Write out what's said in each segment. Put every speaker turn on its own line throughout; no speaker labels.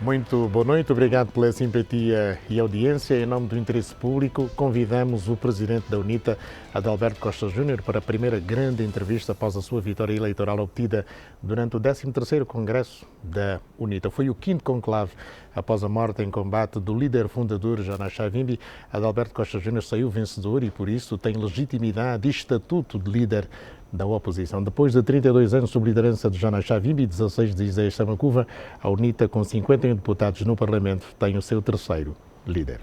Muito boa noite, obrigado pela simpatia e audiência. Em nome do interesse público, convidamos o presidente da UNITA, Adalberto Costa Júnior, para a primeira grande entrevista após a sua vitória eleitoral obtida durante o 13º Congresso da UNITA. Foi o 5º conclave após a morte em combate do líder fundador, Jonas Savimbi. Adalberto Costa Júnior saiu vencedor e, por isso, tem legitimidade e estatuto de líder da oposição. Depois de 32 anos sob liderança de Jonas Savimbi e 16 de Isaías Samakuva, a UNITA, com 51 deputados no Parlamento, tem o seu terceiro líder.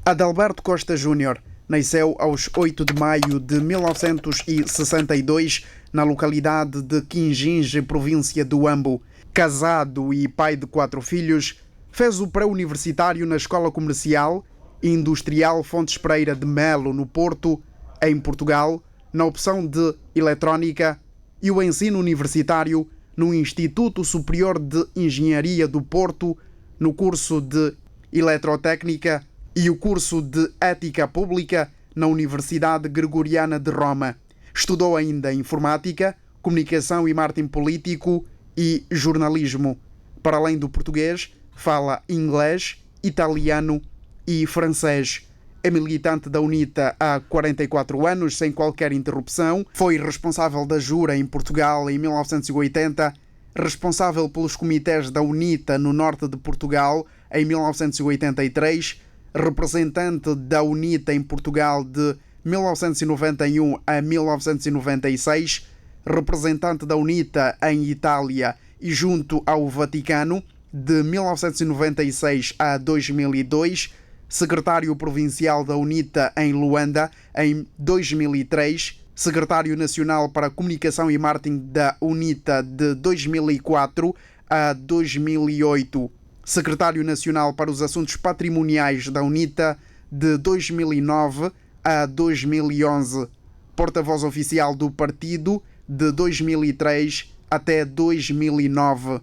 Adalberto Costa Júnior nasceu aos 8 de maio de 1962 na localidade de Quinginge, província do Ambo. Casado e pai de 4 filhos, fez o pré-universitário na Escola Comercial e Industrial Fontes Pereira de Melo, no Porto, em Portugal, na opção de Eletrónica, e o ensino universitário no Instituto Superior de Engenharia do Porto, no curso de Eletrotécnica, e o curso de Ética Pública na Universidade Gregoriana de Roma. Estudou ainda Informática, Comunicação e Marketing Político e Jornalismo. Para além do português, fala inglês, italiano e francês. É militante da UNITA há 44 anos, sem qualquer interrupção. Foi responsável da Jura em Portugal em 1980, responsável pelos comitês da UNITA no norte de Portugal em 1983, representante da UNITA em Portugal de 1991 a 1996, representante da UNITA em Itália e junto ao Vaticano de 1996 a 2002, secretário provincial da UNITA em Luanda em 2003, secretário nacional para Comunicação e Marketing da UNITA de 2004 a 2008, secretário nacional para os Assuntos Patrimoniais da UNITA de 2009 a 2011, porta-voz oficial do partido de 2003 até 2009,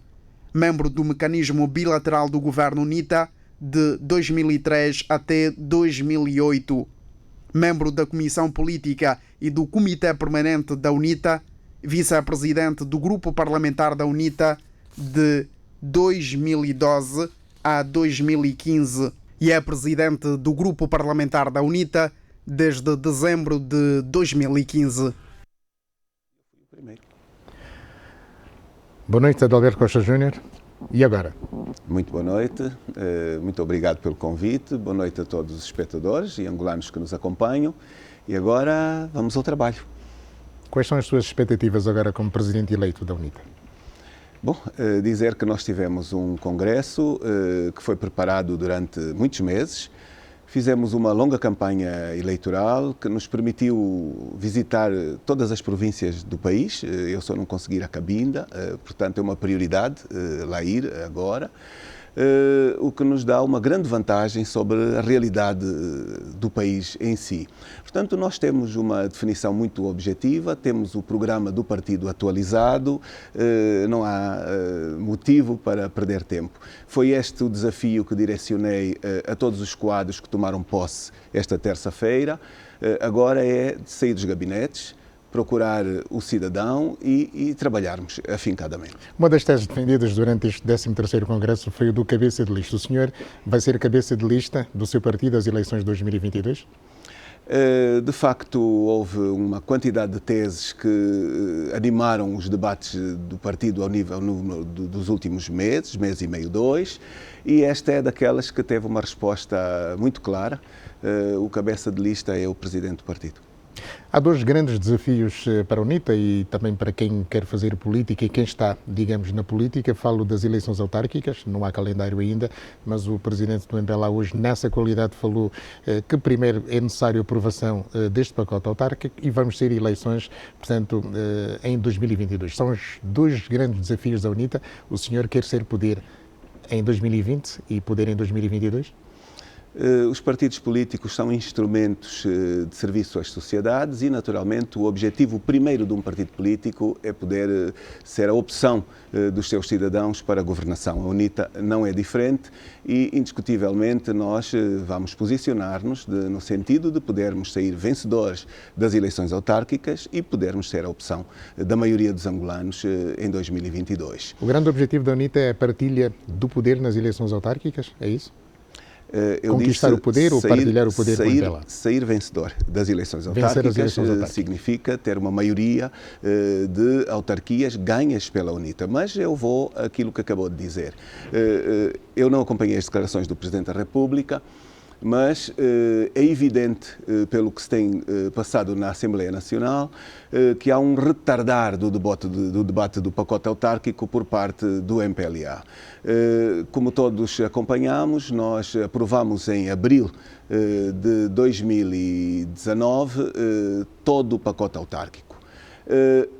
membro do Mecanismo Bilateral do Governo UNITA de 2003 até 2008, membro da Comissão Política e do Comitê Permanente da UNITA, vice-presidente do Grupo Parlamentar da UNITA de 2012 a 2015 e é presidente do Grupo Parlamentar da UNITA desde dezembro de 2015.
Boa noite, Adalberto Costa Júnior. E agora?
Muito boa noite, muito obrigado pelo convite, boa noite a todos os espectadores e angolanos que nos acompanham. E agora vamos ao trabalho.
Quais são as suas expectativas agora como presidente eleito da UNITA?
Bom, dizer que nós tivemos um congresso que foi preparado durante muitos meses. Fizemos uma longa campanha eleitoral que nos permitiu visitar todas as províncias do país. Eu só não consegui ir a Cabinda, portanto é uma prioridade lá ir agora, o que nos dá uma grande vantagem sobre a realidade do país em si. Portanto, nós temos uma definição muito objetiva, temos o programa do partido atualizado, não há motivo para perder tempo. Foi este o desafio que direcionei a todos os quadros que tomaram posse esta terça-feira. Agora é de sair dos gabinetes, procurar o cidadão e trabalharmos afincadamente.
Uma das teses defendidas durante este 13º Congresso foi o do cabeça de lista. O senhor vai ser cabeça de lista do seu partido às eleições de 2022?
De facto, houve uma quantidade de teses que animaram os debates do partido ao nível dos últimos meses, mês e meio, 2, e esta é daquelas que teve uma resposta muito clara. O cabeça de lista é o presidente do partido.
Há dois grandes desafios para a UNITA e também para quem quer fazer política e quem está, digamos, na política. Falo das eleições autárquicas, não há calendário ainda, mas o presidente do MPLA hoje, nessa qualidade, falou que primeiro é necessário a aprovação deste pacote autárquico e vamos ter eleições, portanto, em 2022. São os dois grandes desafios da UNITA. O senhor quer ser poder em 2020 e poder em 2022?
Os partidos políticos são instrumentos de serviço às sociedades e, naturalmente, o objetivo primeiro de um partido político é poder ser a opção dos seus cidadãos para a governação. A UNITA não é diferente e, indiscutivelmente, nós vamos posicionar-nos no sentido de podermos sair vencedores das eleições autárquicas e podermos ser a opção da maioria dos angolanos em 2022.
O grande objetivo da UNITA é a partilha do poder nas eleições autárquicas, é isso? Conquistar o poder ou partilhar o poder com o MPLA?
Sair vencedor das eleições autárquicas significa ter uma maioria de autarquias ganhas pela UNITA. Mas eu vou àquilo que acabou de dizer. Eu não acompanhei as declarações do Presidente da República, mas é evidente, pelo que se tem passado na Assembleia Nacional, que há um retardar do debate do pacote autárquico por parte do MPLA. Como todos acompanhamos, nós aprovamos em abril de 2019 todo o pacote autárquico.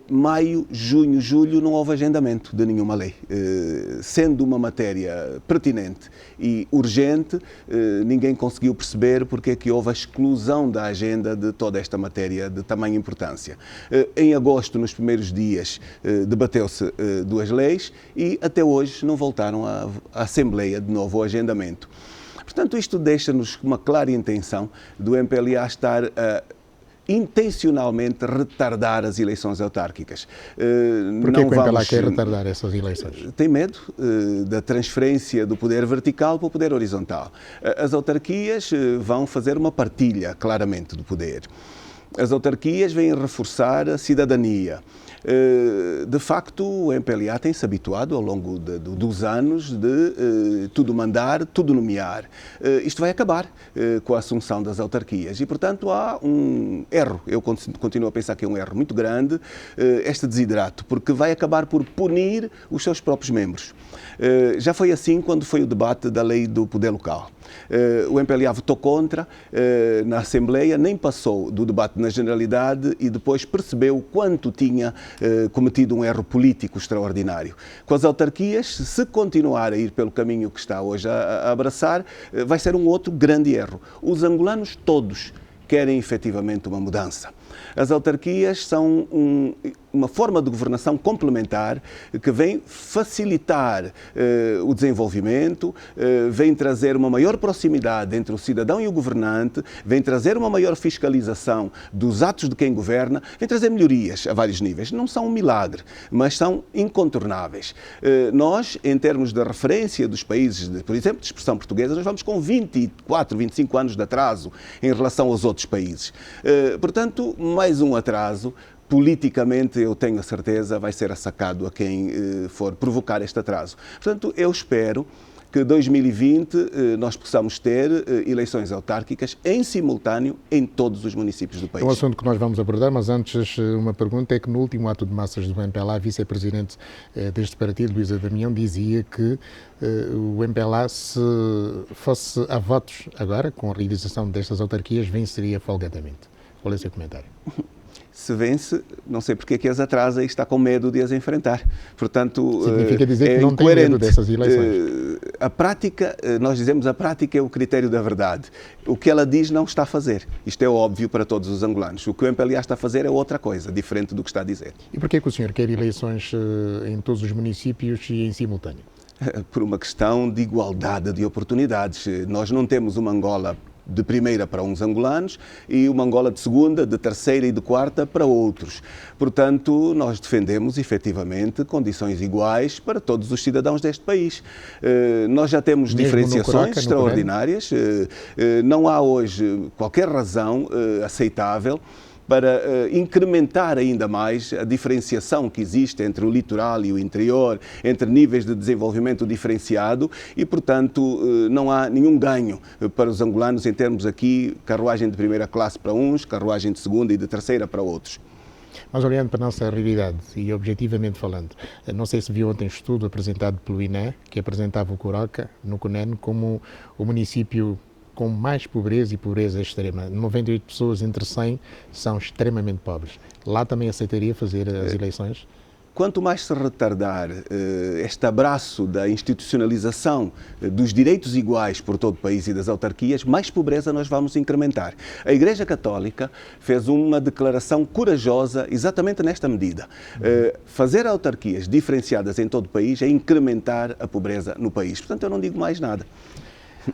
Maio, junho, julho não houve agendamento de nenhuma lei. Sendo uma matéria pertinente e urgente, ninguém conseguiu perceber porque é que houve a exclusão da agenda de toda esta matéria de tamanha importância. Em agosto, nos primeiros dias, debateu-se duas leis e até hoje não voltaram à Assembleia de novo ao agendamento. Portanto, isto deixa-nos uma clara intenção do MPLA estar a intencionalmente retardar as eleições autárquicas.
Por que o MPLA quer retardar essas eleições?
Tem medo da transferência do poder vertical para o poder horizontal. As autarquias vão fazer uma partilha, claramente, do poder. As autarquias vêm reforçar a cidadania. De facto, o MPLA tem-se habituado ao longo dos anos de tudo mandar, tudo nomear. Isto vai acabar com a assunção das autarquias e, portanto, há um erro. Eu continuo a pensar que é um erro muito grande este desidrato, porque vai acabar por punir os seus próprios membros. Já foi assim quando foi o debate da lei do poder local. O MPLA votou contra na Assembleia, nem passou do debate na Generalidade e depois percebeu o quanto tinha cometido um erro político extraordinário. Com as autarquias, se continuar a ir pelo caminho que está hoje a abraçar, vai ser um outro grande erro. Os angolanos todos querem efetivamente uma mudança. As autarquias são uma forma de governação complementar que vem facilitar o desenvolvimento, vem trazer uma maior proximidade entre o cidadão e o governante, vem trazer uma maior fiscalização dos atos de quem governa, vem trazer melhorias a vários níveis. Não são um milagre, mas são incontornáveis. Nós, em termos de referência dos países, por exemplo, de expressão portuguesa, nós vamos com 24, 25 anos de atraso em relação aos outros países. Portanto, mais um atraso. Politicamente, eu tenho a certeza, vai ser assacado a quem for provocar este atraso. Portanto, eu espero que 2020 nós possamos ter eleições autárquicas em simultâneo em todos os municípios do país.
É um assunto que nós vamos abordar, mas antes uma pergunta é que no último ato de massas do MPLA, a vice-presidente deste partido, Luísa Damião, dizia que o MPLA, se fosse a votos agora, com a realização destas autarquias, venceria folgadamente. Qual é o seu comentário?
Se vence, não sei porque é que as atrasa e está com medo de as enfrentar. Portanto,
significa dizer que não tem medo dessas eleições.
A prática, nós dizemos a prática é o critério da verdade. O que ela diz não está a fazer. Isto é óbvio para todos os angolanos. O que o MPLA está a fazer é outra coisa, diferente do que está a dizer.
E porquê que o senhor quer eleições em todos os municípios e em simultâneo?
Por uma questão de igualdade de oportunidades. Nós não temos uma Angola de primeira para uns angolanos e uma Angola de segunda, de terceira e de quarta para outros. Portanto, nós defendemos efetivamente condições iguais para todos os cidadãos deste país. Nós já temos mesmo diferenciações extraordinárias. Não há hoje qualquer razão aceitável para incrementar ainda mais a diferenciação que existe entre o litoral e o interior, entre níveis de desenvolvimento diferenciado e, portanto, não há nenhum ganho para os angolanos em termos aqui, carruagem de primeira classe para uns, carruagem de segunda e de terceira para outros.
Mas olhando para a nossa realidade e objetivamente falando, não sei se viu ontem um estudo apresentado pelo INE, que apresentava o Coroca, no CUNEN, como o município com mais pobreza e pobreza extrema. 98 pessoas entre 100 são extremamente pobres. Lá também aceitaria fazer as eleições?
quanto mais se retardar este abraço da institucionalização dos direitos iguais por todo o país e das autarquias, mais pobreza nós vamos incrementar. A Igreja Católica fez uma declaração corajosa exatamente nesta medida. Fazer autarquias diferenciadas em todo o país é incrementar a pobreza no país. Portanto, eu não digo mais nada.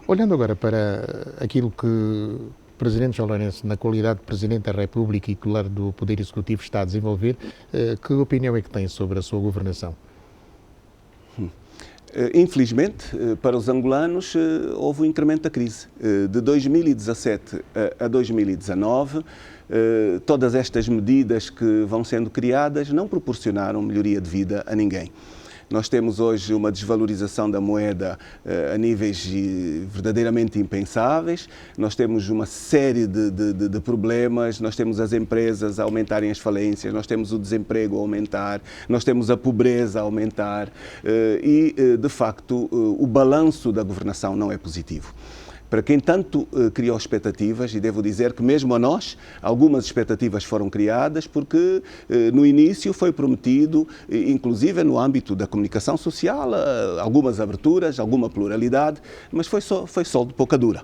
Olhando agora para aquilo que o Presidente João Lourenço, na qualidade de Presidente da República e titular do Poder Executivo, está a desenvolver, que opinião é que tem sobre a sua governação?
Infelizmente, para os angolanos, houve um incremento da crise. De 2017 a 2019, todas estas medidas que vão sendo criadas não proporcionaram melhoria de vida a ninguém. Nós temos hoje uma desvalorização da moeda a níveis verdadeiramente impensáveis, nós temos uma série de problemas, nós temos as empresas a aumentarem as falências, nós temos o desemprego a aumentar, nós temos a pobreza a aumentar e, de facto, o balanço da governação não é positivo. Para quem tanto criou expectativas, e devo dizer que mesmo a nós, algumas expectativas foram criadas, porque no início foi prometido, inclusive no âmbito da comunicação social, algumas aberturas, alguma pluralidade, mas foi só de pouca dura.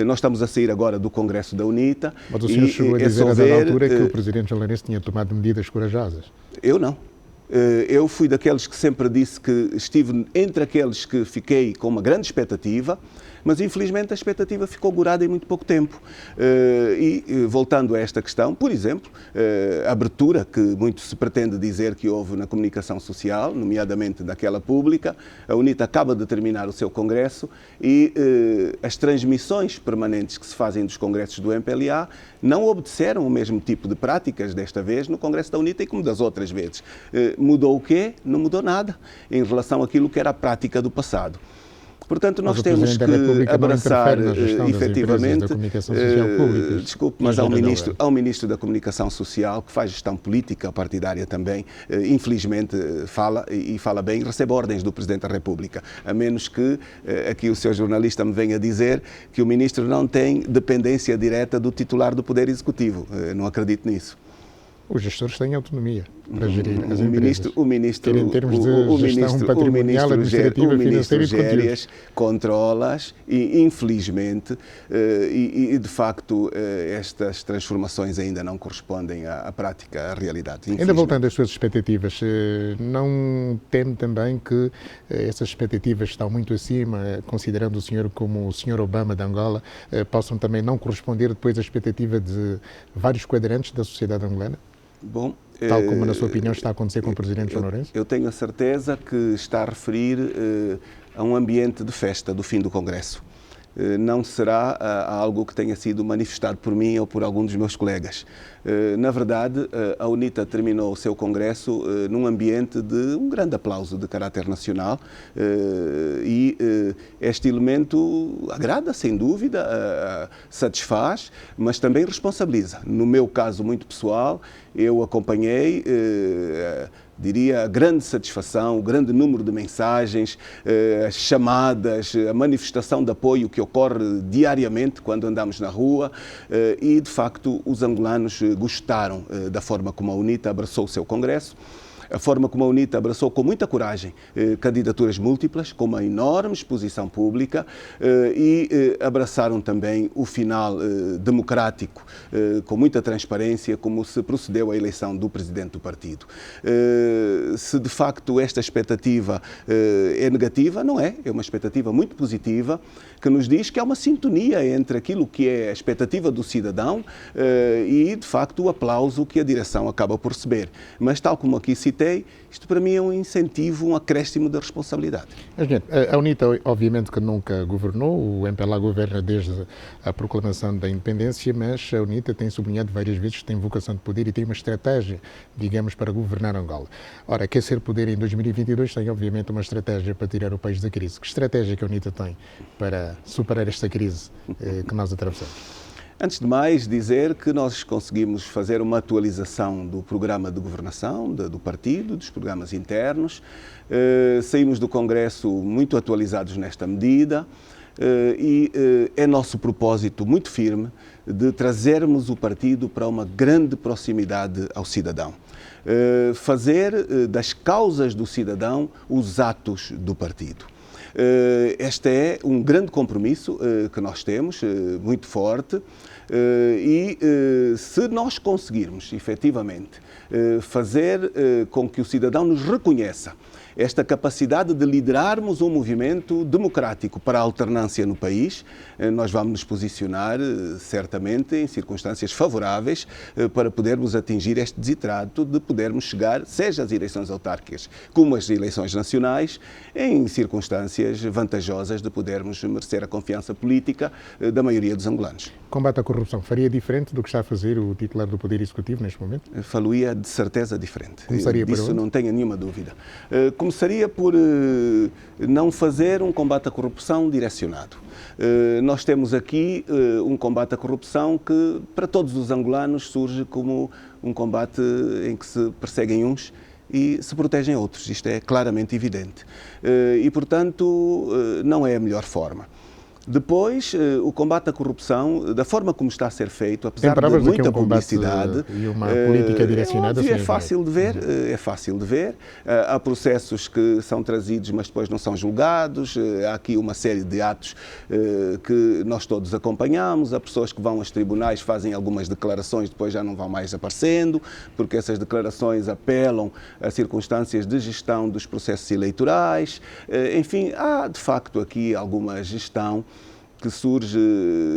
Nós estamos a sair agora do Congresso da UNITA.
Mas o senhor chegou a dizer a dada altura que o Presidente João Lourenço tinha tomado medidas corajosas.
Eu não. Eu fui daqueles que sempre disse que estive entre aqueles que fiquei com uma grande expectativa, mas infelizmente a expectativa ficou gorada em muito pouco tempo. E voltando a esta questão, por exemplo, a abertura que muito se pretende dizer que houve na comunicação social, nomeadamente daquela pública, a UNITA acaba de terminar o seu congresso e as transmissões permanentes que se fazem dos congressos do MPLA não obedeceram o mesmo tipo de práticas desta vez no congresso da UNITA e como das outras vezes. Mudou o quê? Não mudou nada em relação àquilo que era a prática do passado. Portanto, nós temos que abraçar efetivamente, desculpe, mas há um Ministro da Comunicação Social que faz gestão política partidária também, infelizmente fala e fala bem, recebe ordens do Presidente da República, a menos que aqui o seu jornalista me venha dizer que o Ministro não tem dependência direta do titular do Poder Executivo. Não acredito nisso.
Os gestores têm autonomia para gerir as empresas.
O Ministro,
em termos de gestão patrimonial, administrativa, financeira e de conteúdos.
Controla-as e, infelizmente, e de facto, estas transformações ainda não correspondem à prática, à realidade.
Ainda voltando às suas expectativas, não teme também que essas expectativas estão muito acima, considerando o senhor como o senhor Obama de Angola, possam também não corresponder depois à expectativa de vários quadrantes da sociedade angolana?
Bom,
tal como, na sua opinião, está a acontecer com o Presidente João Lourenço?
Eu tenho a certeza que está a referir a um ambiente de festa do fim do Congresso. Não será algo que tenha sido manifestado por mim ou por algum dos meus colegas. Na verdade, a UNITA terminou o seu congresso num ambiente de um grande aplauso de caráter nacional e este elemento agrada, sem dúvida, satisfaz, mas também responsabiliza. No meu caso muito pessoal, eu acompanhei diria, a grande satisfação, o grande número de mensagens, as chamadas, a manifestação de apoio que ocorre diariamente quando andamos na rua e, de facto, os angolanos gostaram da forma como a UNITA abraçou o seu congresso. A forma como a UNITA abraçou com muita coragem candidaturas múltiplas, com uma enorme exposição pública e abraçaram também o final democrático, com muita transparência, como se procedeu à eleição do presidente do partido. Se de facto esta expectativa é negativa, não é. É uma expectativa muito positiva, que nos diz que há uma sintonia entre aquilo que é a expectativa do cidadão e, de facto, o aplauso que a direção acaba por receber. Mas, tal como aqui citei, isto para mim é um incentivo, um acréscimo da responsabilidade.
A UNITA, obviamente, que nunca governou, o MPLA governa desde a proclamação da independência, mas a UNITA tem sublinhado várias vezes que tem vocação de poder e tem uma estratégia, digamos, para governar Angola. Ora, quer ser poder em 2022 tem, obviamente, uma estratégia para tirar o país da crise. Que estratégia que a UNITA tem para superar esta crise que nós atravessamos?
Antes de mais, dizer que nós conseguimos fazer uma atualização do programa de governação do partido, dos programas internos. Saímos do Congresso muito atualizados nesta medida. É nosso propósito muito firme de trazermos o partido para uma grande proximidade ao cidadão. Fazer das causas do cidadão os atos do partido. Este é um grande compromisso que nós temos, muito forte, se nós conseguirmos, efetivamente, fazer com que o cidadão nos reconheça esta capacidade de liderarmos um movimento democrático para a alternância no país, nós vamos nos posicionar certamente em circunstâncias favoráveis para podermos atingir este desidrato de podermos chegar, seja às eleições autárquicas como as eleições nacionais, em circunstâncias vantajosas de podermos merecer a confiança política da maioria dos angolanos.
Combate à corrupção faria diferente do que está a fazer o titular do Poder Executivo neste momento?
Faria de certeza diferente.
Começaria por
Disso
onde?
não tenho nenhuma dúvida. Começaria por não fazer um combate à corrupção direcionado. Nós temos aqui um combate à corrupção que, para todos os angolanos, surge como um combate em que se perseguem uns e se protegem outros. Isto é claramente evidente. E, portanto, não é a melhor forma. Depois, o combate à corrupção, da forma como está a ser feito, apesar de muita publicidade,
e uma política direcionada,
é fácil de ver, é fácil de ver. Há processos que são trazidos, mas depois não são julgados. Há aqui uma série de atos que nós todos acompanhamos. Há pessoas que vão aos tribunais, fazem algumas declarações, depois já não vão mais aparecendo, porque essas declarações apelam a circunstâncias de gestão dos processos eleitorais. Enfim, há de facto aqui alguma gestão que surge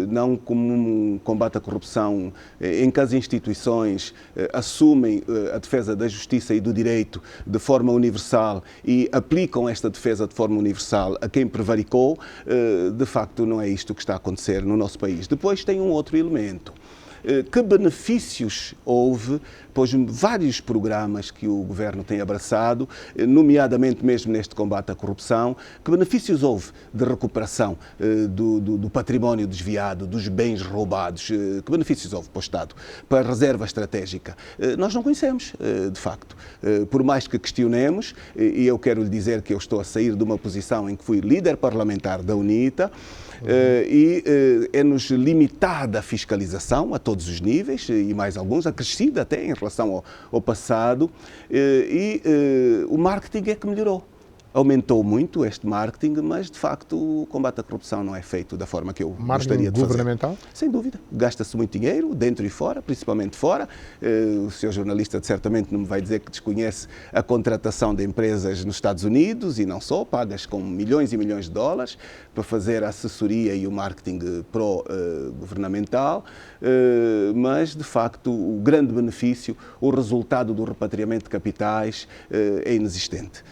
não como um combate à corrupção em que as instituições assumem a defesa da justiça e do direito de forma universal e aplicam esta defesa de forma universal a quem prevaricou. De facto, não é isto que está a acontecer no nosso país. Depois tem um outro elemento. Que benefícios houve, pois vários programas que o Governo tem abraçado, nomeadamente mesmo neste combate à corrupção, que benefícios houve de recuperação do património desviado, dos bens roubados, que benefícios houve para o Estado, para a reserva estratégica? Nós não conhecemos, de facto. Por mais que questionemos, e eu quero lhe dizer que eu estou a sair de uma posição em que fui líder parlamentar da UNITA, é-nos limitada a fiscalização a todos os níveis e mais alguns, acrescida até em relação ao passado, o marketing é que melhorou. Aumentou muito este marketing, mas de facto o combate à corrupção não é feito da forma que eu gostaria de fazer.
Governamental?
Sem dúvida. Gasta-se muito dinheiro, dentro e fora, principalmente fora. O senhor jornalista certamente não me vai dizer que desconhece a contratação de empresas nos Estados Unidos e não só, pagas com milhões e milhões de dólares para fazer a assessoria e o marketing pró-governamental, mas de facto o grande benefício, o resultado do repatriamento de capitais é inexistente.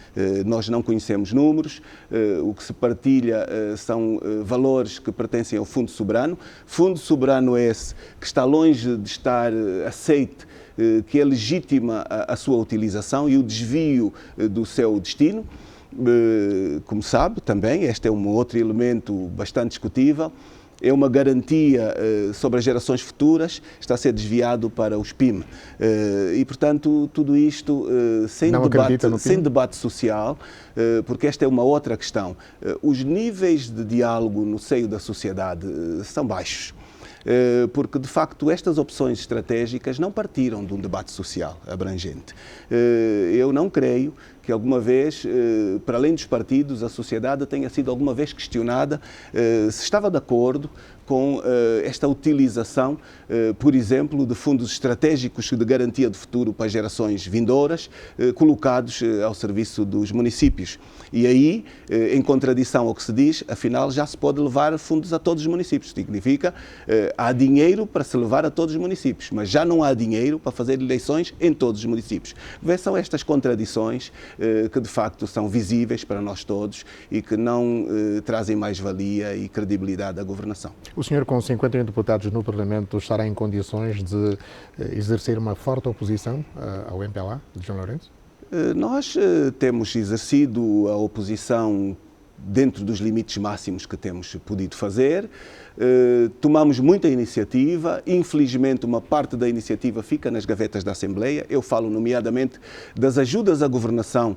Nós não conhecemos números, o que se partilha são valores que pertencem ao Fundo Soberano. Fundo Soberano é esse que está longe de estar aceite, que é legítima a sua utilização e o desvio do seu destino. Como sabe também, este é um outro elemento bastante discutível. É uma garantia sobre as gerações futuras, está a ser desviado para os PIM. E, portanto, tudo isto sem debate social, porque esta é uma outra questão. Os níveis de diálogo no seio da sociedade são baixos. Porque, de facto, estas opções estratégicas não partiram de um debate social abrangente. Eu não creio que alguma vez, para além dos partidos, a sociedade tenha sido alguma vez questionada se estava de acordo com esta utilização, por exemplo, de fundos estratégicos de garantia de futuro para gerações vindouras, colocados ao serviço dos municípios. E aí, em contradição ao que se diz, afinal já se pode levar fundos a todos os municípios. Significa, há dinheiro para se levar a todos os municípios, mas já não há dinheiro para fazer eleições em todos os municípios. São estas contradições que de facto são visíveis para nós todos e que não trazem mais-valia e credibilidade à governação.
O senhor, com 51 deputados no Parlamento, estará em condições de exercer uma forte oposição ao MPLA de João Lourenço?
Nós temos exercido a oposição dentro dos limites máximos que temos podido fazer. Tomamos muita iniciativa, infelizmente uma parte da iniciativa fica nas gavetas da Assembleia. Eu falo nomeadamente das ajudas à governação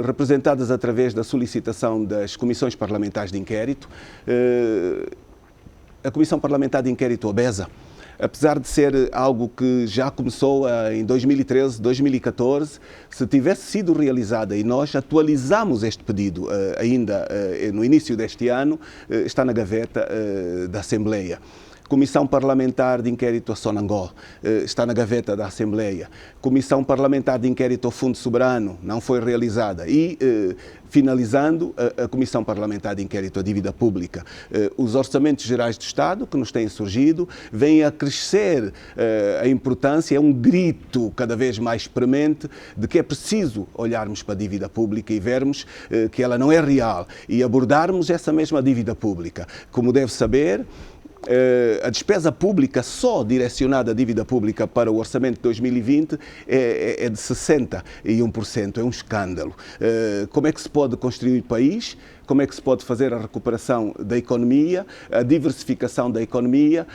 representadas através da solicitação das comissões parlamentares de inquérito. A Comissão Parlamentar de Inquérito obesa, apesar de ser algo que já começou em 2013, 2014, se tivesse sido realizada e nós atualizamos este pedido ainda no início deste ano, está na gaveta da Assembleia. Comissão Parlamentar de Inquérito a Sonangol, está na gaveta da Assembleia. Comissão Parlamentar de Inquérito ao Fundo Soberano, não foi realizada. E, finalizando, a Comissão Parlamentar de Inquérito à Dívida Pública. Os orçamentos gerais do Estado, que nos têm surgido, vêm a crescer a importância, é um grito cada vez mais premente de que é preciso olharmos para a dívida pública e vermos que ela não é real e abordarmos essa mesma dívida pública. Como deve saber, a despesa pública só direcionada à dívida pública para o orçamento de 2020 é de 61%, é um escândalo. Como é que se pode construir país? Como é que se pode fazer a recuperação da economia, a diversificação da economia,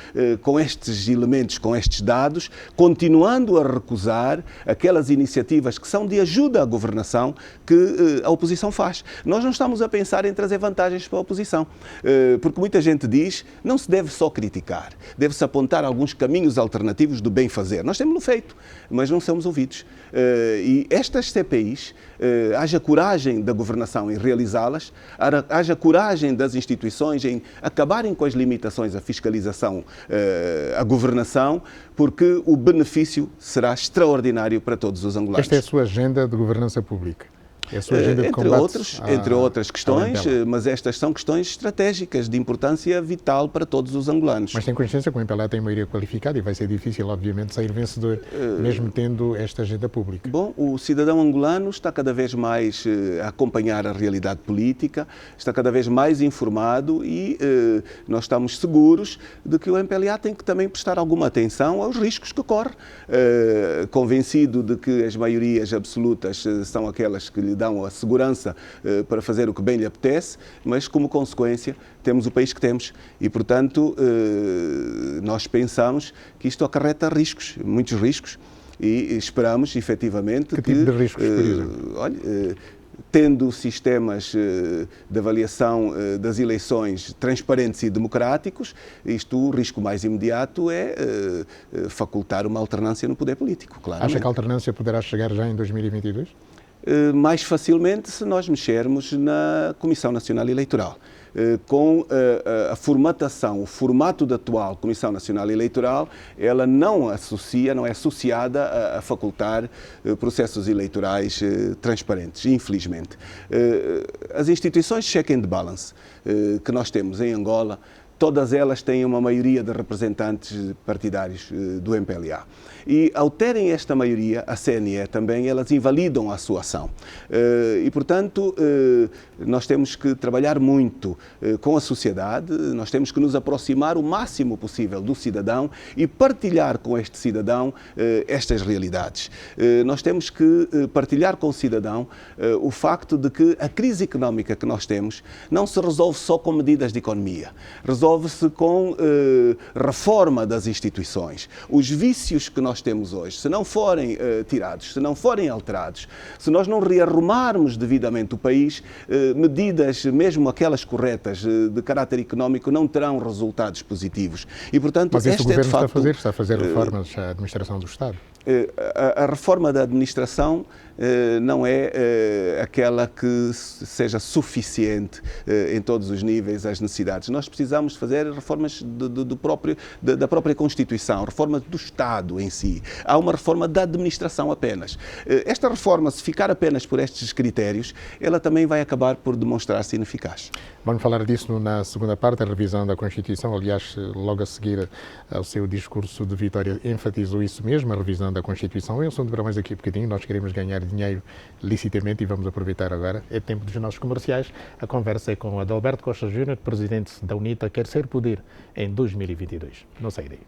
com estes elementos, com estes dados, continuando a recusar aquelas iniciativas que são de ajuda à governação que a oposição faz. Nós não estamos a pensar em trazer vantagens para a oposição, porque muita gente diz não se deve só criticar, deve-se apontar alguns caminhos alternativos do bem fazer. Nós temos-lo feito, mas não somos ouvidos. E estas CPIs, haja coragem da governação em realizá-las, haja coragem das instituições em acabarem com as limitações à fiscalização, à governação, porque o benefício será extraordinário para todos os angolanos.
Esta é a sua agenda de governança pública? É a sua agenda de combate
entre outras questões, mas estas são questões estratégicas de importância vital para todos os angolanos.
Mas tem consciência que o MPLA tem maioria qualificada e vai ser difícil, obviamente, sair vencedor, mesmo tendo esta agenda pública.
Bom, o cidadão angolano está cada vez mais a acompanhar a realidade política, está cada vez mais informado e nós estamos seguros de que o MPLA tem que também prestar alguma atenção aos riscos que corre, convencido de que as maiorias absolutas são aquelas que lhe dão a segurança para fazer o que bem lhe apetece, mas como consequência temos o país que temos e, portanto, nós pensamos que isto acarreta riscos, muitos riscos, e esperamos efetivamente
que tipo de riscos, por exemplo?
Olha, tendo sistemas de avaliação das eleições transparentes e democráticos, o risco mais imediato é facultar uma alternância no poder político, claro.
Acha que a alternância poderá chegar já em 2022?
Mais facilmente se nós mexermos na Comissão Nacional Eleitoral. Com a formatação, o formato da atual Comissão Nacional Eleitoral, ela não é associada a facultar processos eleitorais transparentes, infelizmente. As instituições check and balance que nós temos em Angola, todas elas têm uma maioria de representantes partidários do MPLA. E, ao terem esta maioria, a CNE também, elas invalidam a sua ação. E, portanto, nós temos que trabalhar muito com a sociedade, nós temos que nos aproximar o máximo possível do cidadão e partilhar com este cidadão estas realidades. Nós temos que partilhar com o cidadão o facto de que a crise económica que nós temos não se resolve só com medidas de economia, resolve-se com reforma das instituições. Os vícios que nós temos hoje, se não forem tirados, se não forem alterados, se nós não rearrumarmos devidamente o país, medidas, mesmo aquelas corretas de caráter económico, não terão resultados positivos. E, portanto,
mas esse governo
de facto,
está a fazer reformas à administração do Estado?
A reforma da administração não é aquela que seja suficiente em todos os níveis às necessidades. Nós precisamos fazer reformas da própria Constituição, reforma do Estado em si. Há uma reforma da administração apenas. Esta reforma, se ficar apenas por estes critérios, ela também vai acabar por demonstrar-se ineficaz.
Vamos falar disso na segunda parte, a revisão da Constituição. Aliás, logo a seguir ao seu discurso de vitória, enfatizou isso mesmo, a revisão da Constituição. É um assunto para mais aqui um bocadinho. Nós queremos ganhar dinheiro licitamente e vamos aproveitar agora. É tempo dos nossos comerciais. A conversa é com Adalberto Costa Júnior, presidente da UNITA, quer ser poder em 2022. Não sai daí.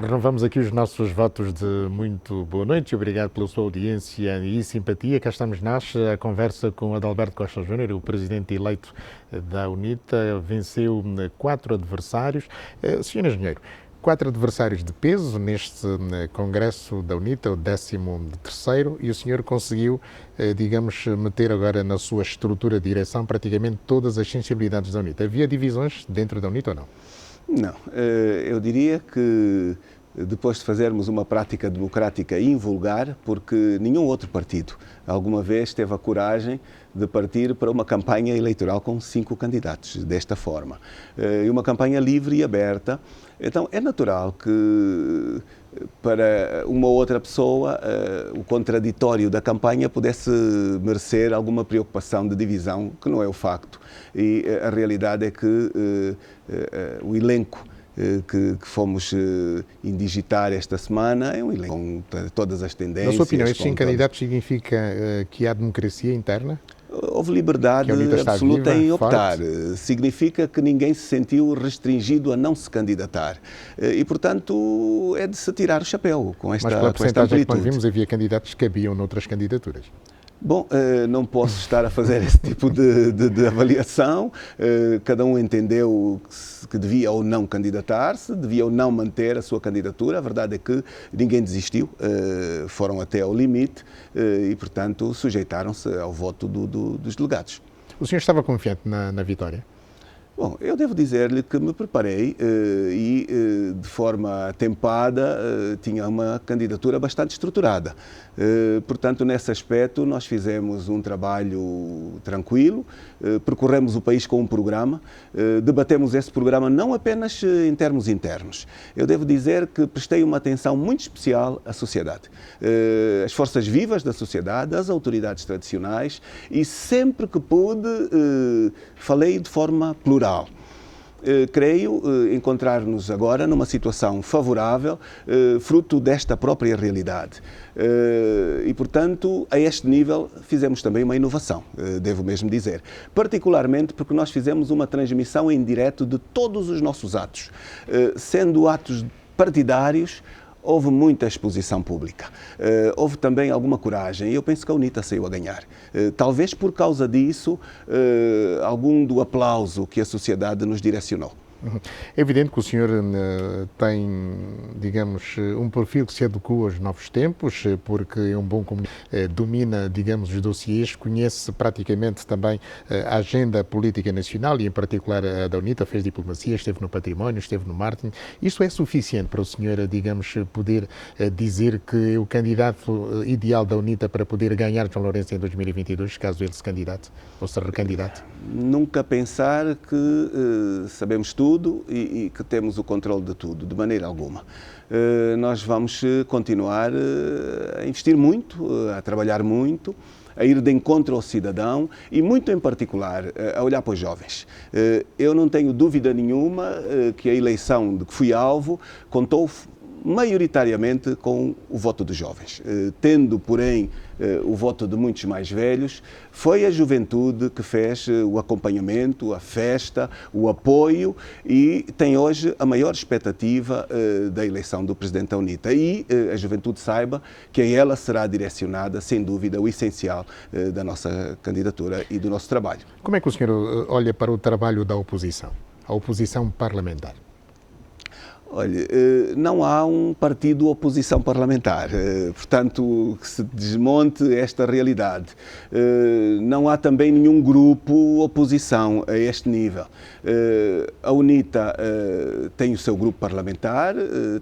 Renovamos aqui os nossos votos de muito boa noite e obrigado pela sua audiência e simpatia. Cá estamos nós, a conversa com Adalberto Costa Júnior, o presidente eleito da UNITA, venceu 4 adversários. Senhor Engenheiro, 4 adversários de peso neste congresso da UNITA, o 13º, e o senhor conseguiu, digamos, meter agora na sua estrutura de direção praticamente todas as sensibilidades da UNITA. Havia divisões dentro da UNITA ou não?
Não, eu diria que depois de fazermos uma prática democrática invulgar, porque nenhum outro partido alguma vez teve a coragem de partir para uma campanha eleitoral com 5 candidatos, desta forma. E uma campanha livre e aberta. Então, é natural que para uma ou outra pessoa o contraditório da campanha pudesse merecer alguma preocupação de divisão, que não é o facto. E a realidade é que o elenco que fomos indigitar esta semana é um elenco com todas as tendências.
Na sua opinião, estes 5 candidatos significa que há democracia interna?
Houve liberdade absoluta em optar. Significa que ninguém se sentiu restringido a não se candidatar. E, portanto, é de se tirar o chapéu com esta amplitude.
Mas pela percentagem que nós vimos, havia candidatos que cabiam noutras candidaturas.
Bom, não posso estar a fazer esse tipo de avaliação. Cada um entendeu que devia ou não candidatar-se, devia ou não manter a sua candidatura. A verdade é que ninguém desistiu, foram até ao limite e, portanto, sujeitaram-se ao voto dos delegados.
O senhor estava confiante na vitória?
Bom, eu devo dizer-lhe que me preparei e, de forma atempada, tinha uma candidatura bastante estruturada. Portanto, nesse aspecto, nós fizemos um trabalho tranquilo, percorremos o país com um programa, debatemos esse programa não apenas em termos internos. Eu devo dizer que prestei uma atenção muito especial à sociedade, as forças vivas da sociedade, as autoridades tradicionais e sempre que pude falei de forma plural. Creio encontrar-nos agora numa situação favorável, fruto desta própria realidade. E, portanto, a este nível fizemos também uma inovação, devo mesmo dizer. Particularmente porque nós fizemos uma transmissão em direto de todos os nossos atos, sendo atos partidários. Houve muita exposição pública, houve também alguma coragem e eu penso que a UNITA saiu a ganhar. Talvez por causa disso, algum do aplauso que a sociedade nos direcionou.
É evidente que o senhor tem, digamos, um perfil que se adequa aos novos tempos, porque é um bom comunicador, domina, digamos, os dossiês, conhece praticamente também a agenda política nacional e, em particular, a da UNITA, fez diplomacia, esteve no património, esteve no marketing. Isto é suficiente para o senhor, digamos, poder dizer que é o candidato ideal da UNITA para poder ganhar João Lourenço em 2022, caso ele se candidate ou se recandidate?
Nunca pensar que sabemos tudo e que temos o controle de tudo, de maneira alguma. Nós vamos continuar a investir muito, a trabalhar muito, a ir de encontro ao cidadão e, muito em particular, a olhar para os jovens. Eu não tenho dúvida nenhuma que a eleição de que fui alvo contou maioritariamente com o voto dos jovens. Tendo, porém, o voto de muitos mais velhos, foi a juventude que fez o acompanhamento, a festa, o apoio e tem hoje a maior expectativa da eleição do Presidente da UNITA. E a juventude saiba que a ela será direcionada, sem dúvida, o essencial da nossa candidatura e do nosso trabalho.
Como é que o senhor olha para o trabalho da oposição, a oposição parlamentar?
Olha, não há um partido oposição parlamentar, portanto, que se desmonte esta realidade. Não há também nenhum grupo oposição a este nível. A UNITA tem o seu grupo parlamentar,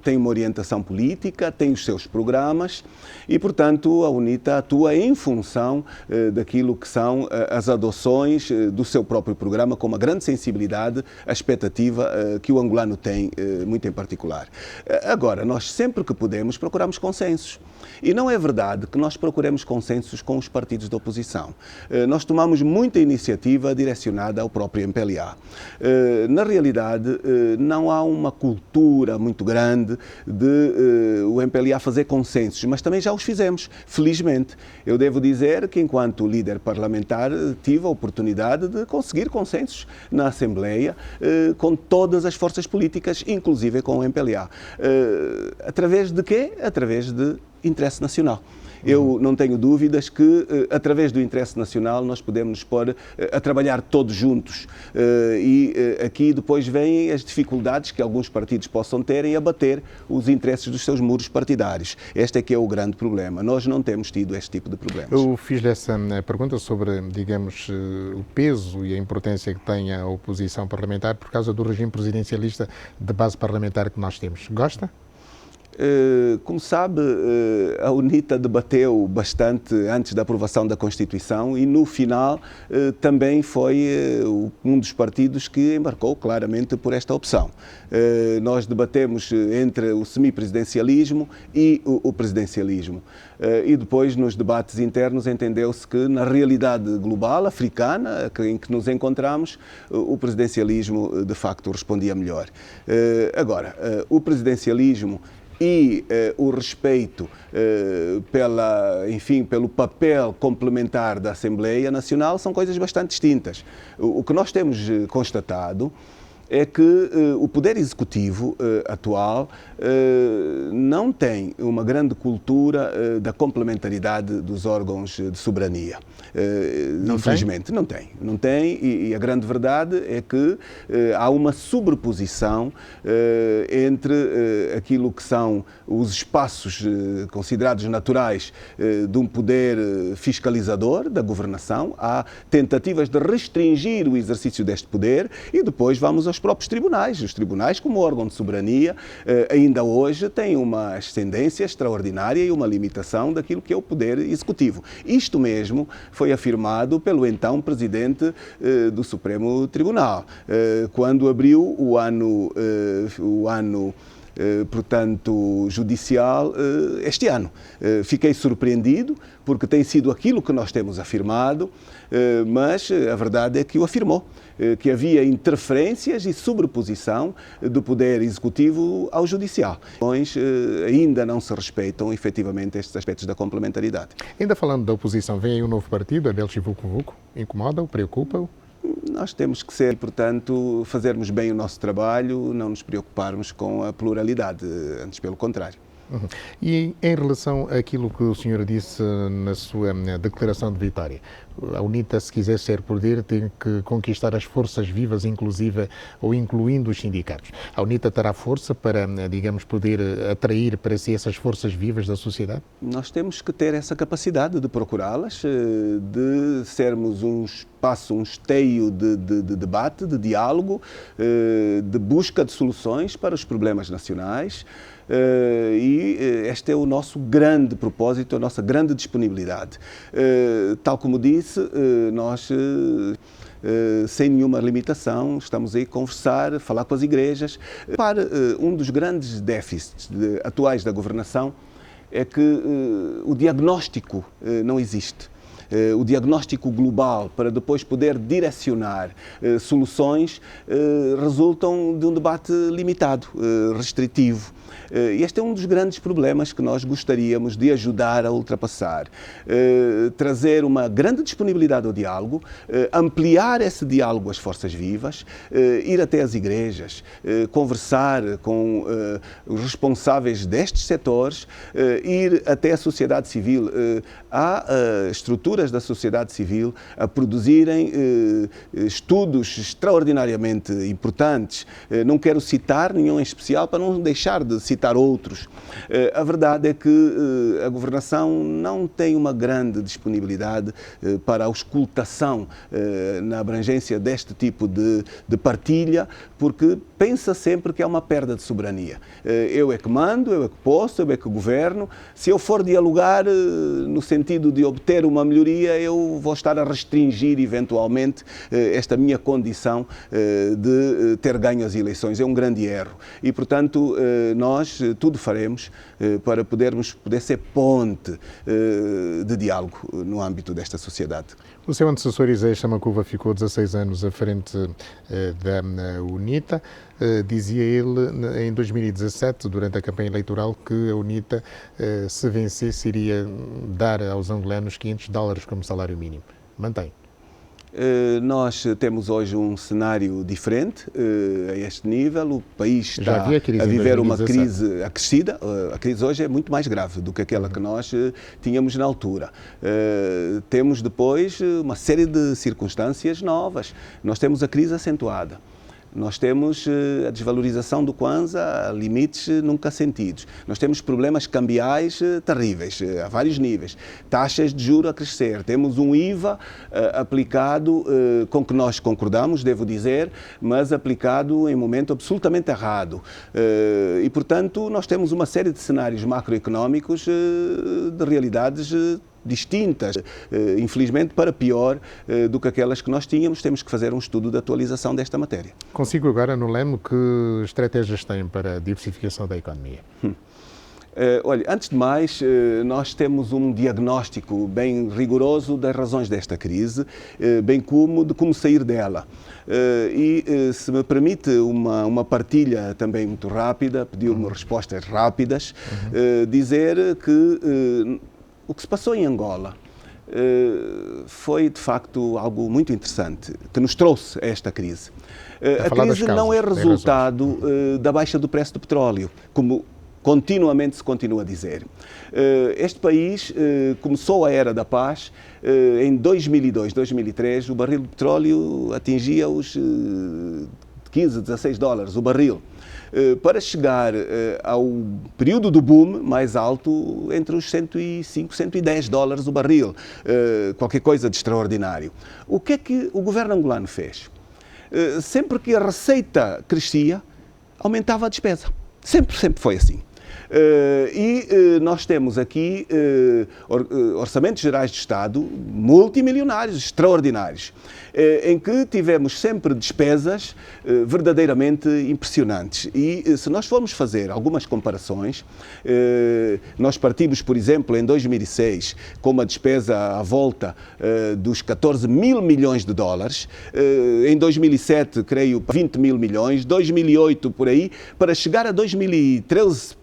tem uma orientação política, tem os seus programas e, portanto, a UNITA atua em função daquilo que são as adoções do seu próprio programa, com uma grande sensibilidade à expectativa que o angolano tem, muito em particular. Agora, nós sempre que podemos procuramos consensos. E não é verdade que nós procuremos consensos com os partidos da oposição. Nós tomamos muita iniciativa direcionada ao próprio MPLA. Na realidade, não há uma cultura muito grande de o MPLA fazer consensos, mas também já os fizemos, felizmente. Eu devo dizer que, enquanto líder parlamentar, tive a oportunidade de conseguir consensos na Assembleia com todas as forças políticas, inclusive com o MPLA. Através de quê? Através de interesse nacional. Eu não tenho dúvidas que, através do interesse nacional, nós podemos nos pôr a trabalhar todos juntos. E aqui depois vêm as dificuldades que alguns partidos possam ter em abater os interesses dos seus muros partidários. Este é que é o grande problema. Nós não temos tido este tipo de problemas.
Eu fiz-lhe essa pergunta sobre, digamos, o peso e a importância que tem a oposição parlamentar por causa do regime presidencialista de base parlamentar que nós temos. Gosta?
Como sabe, a UNITA debateu bastante antes da aprovação da Constituição e, no final, também foi um dos partidos que embarcou claramente por esta opção. Nós debatemos entre o semipresidencialismo e o presidencialismo. E depois, nos debates internos, entendeu-se que, na realidade global, africana, em que nos encontramos, o presidencialismo, de facto, respondia melhor. Agora, o presidencialismo e o respeito pelo papel complementar da Assembleia Nacional são coisas bastante distintas. O que nós temos constatado é que o Poder Executivo atual não tem uma grande cultura da complementaridade dos órgãos de soberania. Infelizmente, não tem. Não tem, e a grande verdade é que há uma sobreposição entre aquilo que são os espaços considerados naturais de um poder fiscalizador da governação. Há tentativas de restringir o exercício deste poder e depois vamos aos próprios tribunais. Os tribunais, como órgão de soberania, ainda hoje têm uma ascendência extraordinária e uma limitação daquilo que é o poder executivo. Isto mesmo foi afirmado pelo então Presidente do Supremo Tribunal, quando abriu o ano portanto, judicial este ano. Fiquei surpreendido, porque tem sido aquilo que nós temos afirmado, mas a verdade é que o afirmou, que havia interferências e sobreposição do Poder Executivo ao Judicial. Ainda não se respeitam, efetivamente, estes aspectos da complementaridade.
Ainda falando da oposição, vem aí um novo partido, a Belchi Vucu Vucu. Incomoda-o? Preocupa-o?
Nós temos que ser, portanto, fazermos bem o nosso trabalho, não nos preocuparmos com a pluralidade, antes pelo contrário.
E em relação àquilo que o senhor disse na sua declaração de vitória, a UNITA, se quiser ser poder, tem que conquistar as forças vivas, inclusive ou incluindo os sindicatos. A UNITA terá força para, digamos, poder atrair para si essas forças vivas da sociedade?
Nós temos que ter essa capacidade de procurá-las, de sermos um espaço, um esteio de debate, de diálogo, de busca de soluções para os problemas nacionais. E este é o nosso grande propósito, a nossa grande disponibilidade. Tal como disse, nós, sem nenhuma limitação, estamos aí a conversar, a falar com as igrejas. Para um dos grandes déficits atuais da governação é que o diagnóstico não existe. O diagnóstico global para depois poder direcionar soluções resultam de um debate limitado, restritivo. Este é um dos grandes problemas que nós gostaríamos de ajudar a ultrapassar. Trazer uma grande disponibilidade ao diálogo, ampliar esse diálogo às forças vivas, ir até as igrejas, conversar com os responsáveis destes setores, ir até a sociedade civil. Há estruturas da sociedade civil a produzirem estudos extraordinariamente importantes. Não quero citar nenhum em especial para não deixar de citar outros. A verdade é que a governação não tem uma grande disponibilidade para a auscultação na abrangência deste tipo de partilha, porque pensa sempre que é uma perda de soberania. Eu é que mando, eu é que posso, eu é que governo. Se eu for dialogar no sentido de obter uma melhoria maioria, eu vou estar a restringir eventualmente esta minha condição de ter ganho as eleições. É um grande erro. E, portanto, nós tudo faremos para poder ser ponte de diálogo no âmbito desta sociedade.
O seu antecessor, Isaías Samacuva, ficou 16 anos à frente da UNITA. Dizia ele, em 2017, durante a campanha eleitoral, que a UNITA, se vencesse, iria dar aos angolanos $500 como salário mínimo. Mantém?
Nós temos hoje um cenário diferente a este nível. O país está a viver uma crise acrescida. A crise hoje é muito mais grave do que aquela que nós tínhamos na altura. Temos depois uma série de circunstâncias novas. Nós temos a crise acentuada. Nós temos a desvalorização do Kwanza a limites nunca sentidos. Nós temos problemas cambiais terríveis, a vários níveis. Taxas de juros a crescer. Temos um IVA aplicado, com que nós concordamos, devo dizer, mas aplicado em momento absolutamente errado. E, portanto, nós temos uma série de cenários macroeconómicos de realidades distintas, infelizmente para pior do que aquelas que nós tínhamos. Temos que fazer um estudo de atualização desta matéria.
Consigo agora, no Leme, que estratégias tem para a diversificação da economia?
Olha, antes de mais, nós temos um diagnóstico bem rigoroso das razões desta crise, bem como de como sair dela. E, se me permite uma partilha também muito rápida, pediu-me respostas rápidas, dizer que o que se passou em Angola foi, de facto, algo muito interessante, que nos trouxe a esta crise. A crise não é resultado da baixa do preço do petróleo, como continuamente se continua a dizer. Este país começou a Era da Paz em 2002, 2003, o barril de petróleo atingia os $15-16 o barril. Para chegar ao período do boom mais alto, entre os $105, $110 o barril, qualquer coisa de extraordinário. O que é que o governo angolano fez? Sempre que a receita crescia, aumentava a despesa. Sempre foi assim. Nós temos aqui orçamentos gerais de Estado multimilionários, extraordinários, em que tivemos sempre despesas verdadeiramente impressionantes. E se nós formos fazer algumas comparações, nós partimos, por exemplo, em 2006, com uma despesa à volta dos 14 mil milhões de dólares, em 2007, creio, 20 mil milhões, 2008 por aí, para chegar a 2013,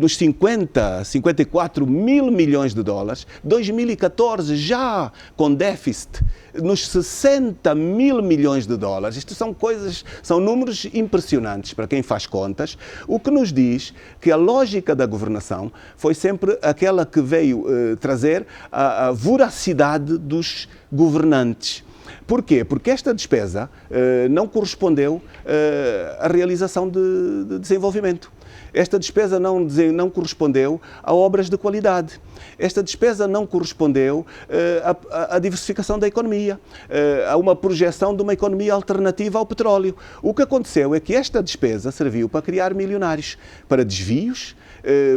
nos 54 mil milhões de dólares, 2014 já com déficit nos 60 mil milhões de dólares. Isto são números impressionantes para quem faz contas, o que nos diz que a lógica da governação foi sempre aquela que veio trazer a voracidade dos governantes. Porquê? Porque esta despesa não correspondeu à realização de desenvolvimento. Esta despesa não correspondeu a obras de qualidade. Esta despesa não correspondeu à diversificação da economia, a uma projeção de uma economia alternativa ao petróleo. O que aconteceu é que esta despesa serviu para criar milionários, para desvios,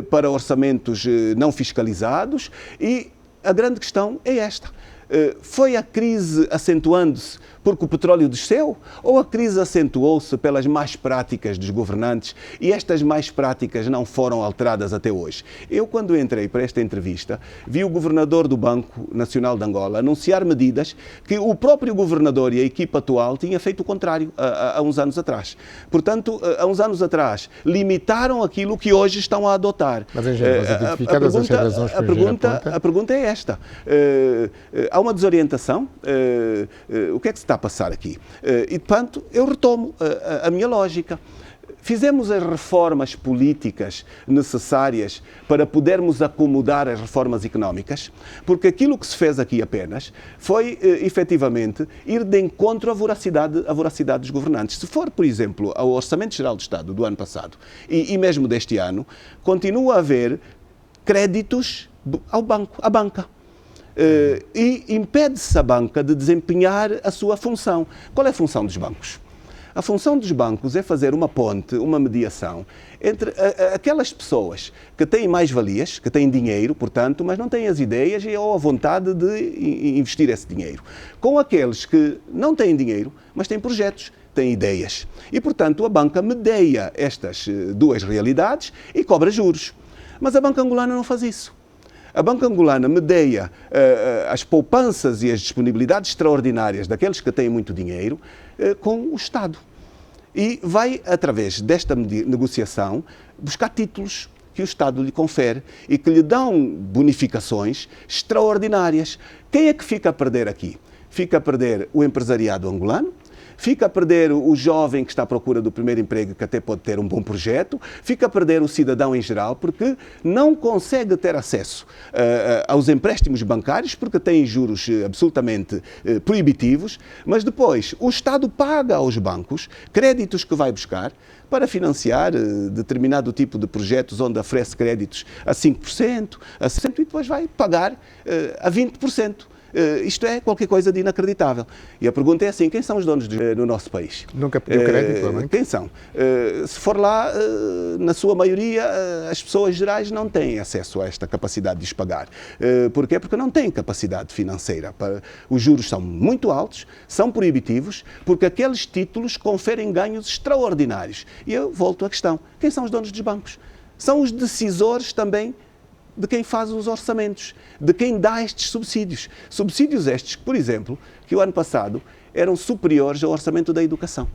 para orçamentos não fiscalizados, e a grande questão é esta. Foi a crise acentuando-se porque o petróleo desceu, ou a crise acentuou-se pelas más práticas dos governantes e estas más práticas não foram alteradas até hoje? Eu, quando entrei para esta entrevista, vi o governador do Banco Nacional de Angola anunciar medidas que o próprio governador e a equipa atual tinham feito o contrário há uns anos atrás. Portanto, há uns anos atrás, limitaram aquilo que hoje estão a adotar.
Mas, identificadas as razões que
a pergunta é esta. Há uma desorientação? O que é que se está a passar aqui? E, portanto, eu retomo a minha lógica. Fizemos as reformas políticas necessárias para podermos acomodar as reformas económicas, porque aquilo que se fez aqui apenas foi, efetivamente, ir de encontro à voracidade dos governantes. Se for, por exemplo, ao Orçamento Geral do Estado do ano passado e mesmo deste ano, continua a haver créditos à banca. E impede-se a banca de desempenhar a sua função. Qual é a função dos bancos? A função dos bancos é fazer uma ponte, uma mediação entre aquelas pessoas que têm mais-valias, que têm dinheiro, portanto, mas não têm as ideias ou a vontade de investir esse dinheiro, com aqueles que não têm dinheiro, mas têm projetos, têm ideias. E, portanto, a banca medeia estas duas realidades e cobra juros. Mas a banca angolana não faz isso. A banca angolana medeia as poupanças e as disponibilidades extraordinárias daqueles que têm muito dinheiro com o Estado. E vai, através desta negociação, buscar títulos que o Estado lhe confere e que lhe dão bonificações extraordinárias. Quem é que fica a perder aqui? Fica a perder o empresariado angolano, fica a perder o jovem que está à procura do primeiro emprego, que até pode ter um bom projeto, fica a perder o cidadão em geral, porque não consegue ter acesso aos empréstimos bancários, porque têm juros absolutamente proibitivos, mas depois o Estado paga aos bancos créditos que vai buscar para financiar determinado tipo de projetos onde oferece créditos a 5%, a 6%, e depois vai pagar a 20%. Isto é qualquer coisa de inacreditável. E a pergunta é assim, quem são os donos no nosso país?
Nunca pediu crédito, não é?
Quem são? Se for lá, na sua maioria, as pessoas gerais não têm acesso a esta capacidade de os pagar. Porquê? Porque não têm capacidade financeira. Os juros são muito altos, são proibitivos, porque aqueles títulos conferem ganhos extraordinários. E eu volto à questão, quem são os donos dos bancos? São os decisores também de quem faz os orçamentos, de quem dá estes subsídios. Subsídios estes, por exemplo, que o ano passado eram superiores ao orçamento da educação.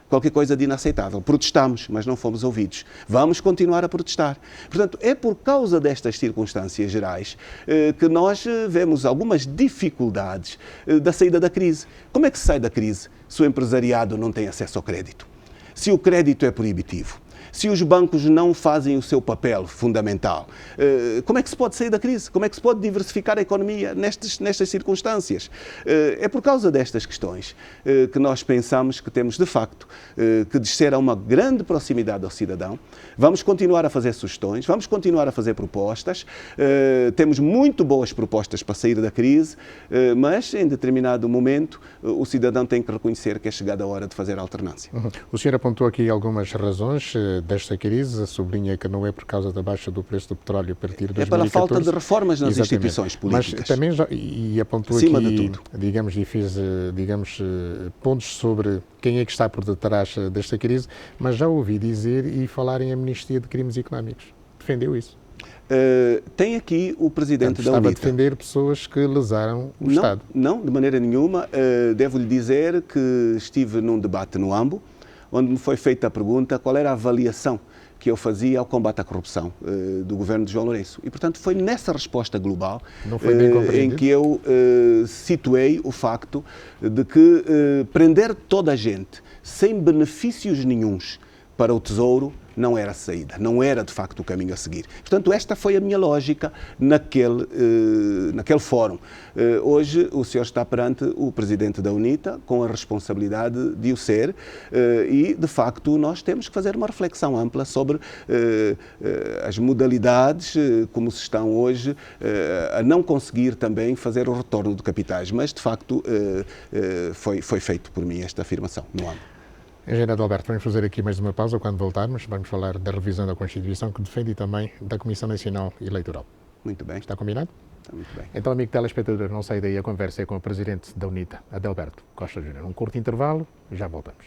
Qualquer coisa de inaceitável. Protestámos, mas não fomos ouvidos. Vamos continuar a protestar. Portanto, é por causa destas circunstâncias gerais que nós vemos algumas dificuldades da saída da crise. Como é que se sai da crise se o empresariado não tem acesso ao crédito? Se o crédito é proibitivo? Se os bancos não fazem o seu papel fundamental, como é que se pode sair da crise? Como é que se pode diversificar a economia nestas circunstâncias? É por causa destas questões que nós pensamos que temos, de facto, que descer a uma grande proximidade ao cidadão. Vamos continuar a fazer sugestões, vamos continuar a fazer propostas. Temos muito boas propostas para sair da crise, mas em determinado momento o cidadão tem que reconhecer que é chegada a hora de fazer a alternância.
O senhor apontou aqui algumas razões desta crise, sublinha que não é por causa da baixa do preço do petróleo a partir de 2014.
É pela falta de reformas nas
Exatamente.
instituições políticas.
Mas também e apontou
acima
aqui,
de tudo,
digamos, e fez, pontos sobre quem é que está por detrás desta crise, mas já ouvi dizer e falar em amnistia de crimes económicos. Defendeu isso?
Tem aqui o Presidente da UNITA.
Estava a defender pessoas que lesaram o Estado.
Não, de maneira nenhuma. Devo-lhe dizer que estive num debate no AMBO, onde me foi feita a pergunta qual era a avaliação que eu fazia ao combate à corrupção do governo de João Lourenço. E, portanto, foi nessa resposta global em que eu situei o facto de que prender toda a gente sem benefícios nenhuns para o Tesouro não era a saída, não era de facto o caminho a seguir. Portanto, esta foi a minha lógica naquele fórum. Hoje o senhor está perante o Presidente da UNITA com a responsabilidade de o ser e, de facto, nós temos que fazer uma reflexão ampla sobre as modalidades como se estão hoje a não conseguir também fazer o retorno de capitais. Mas, de facto, foi feito por mim esta afirmação no ano.
Engenheiro Adalberto, vamos fazer aqui mais uma pausa. Quando voltarmos, vamos falar da revisão da Constituição que defende e também da Comissão Nacional Eleitoral.
Muito bem.
Está combinado?
Está muito bem.
Então, amigo telespectador, não sai daí, a conversa é com o Presidente da UNITA, Adalberto Costa Júnior. Um curto intervalo, já voltamos.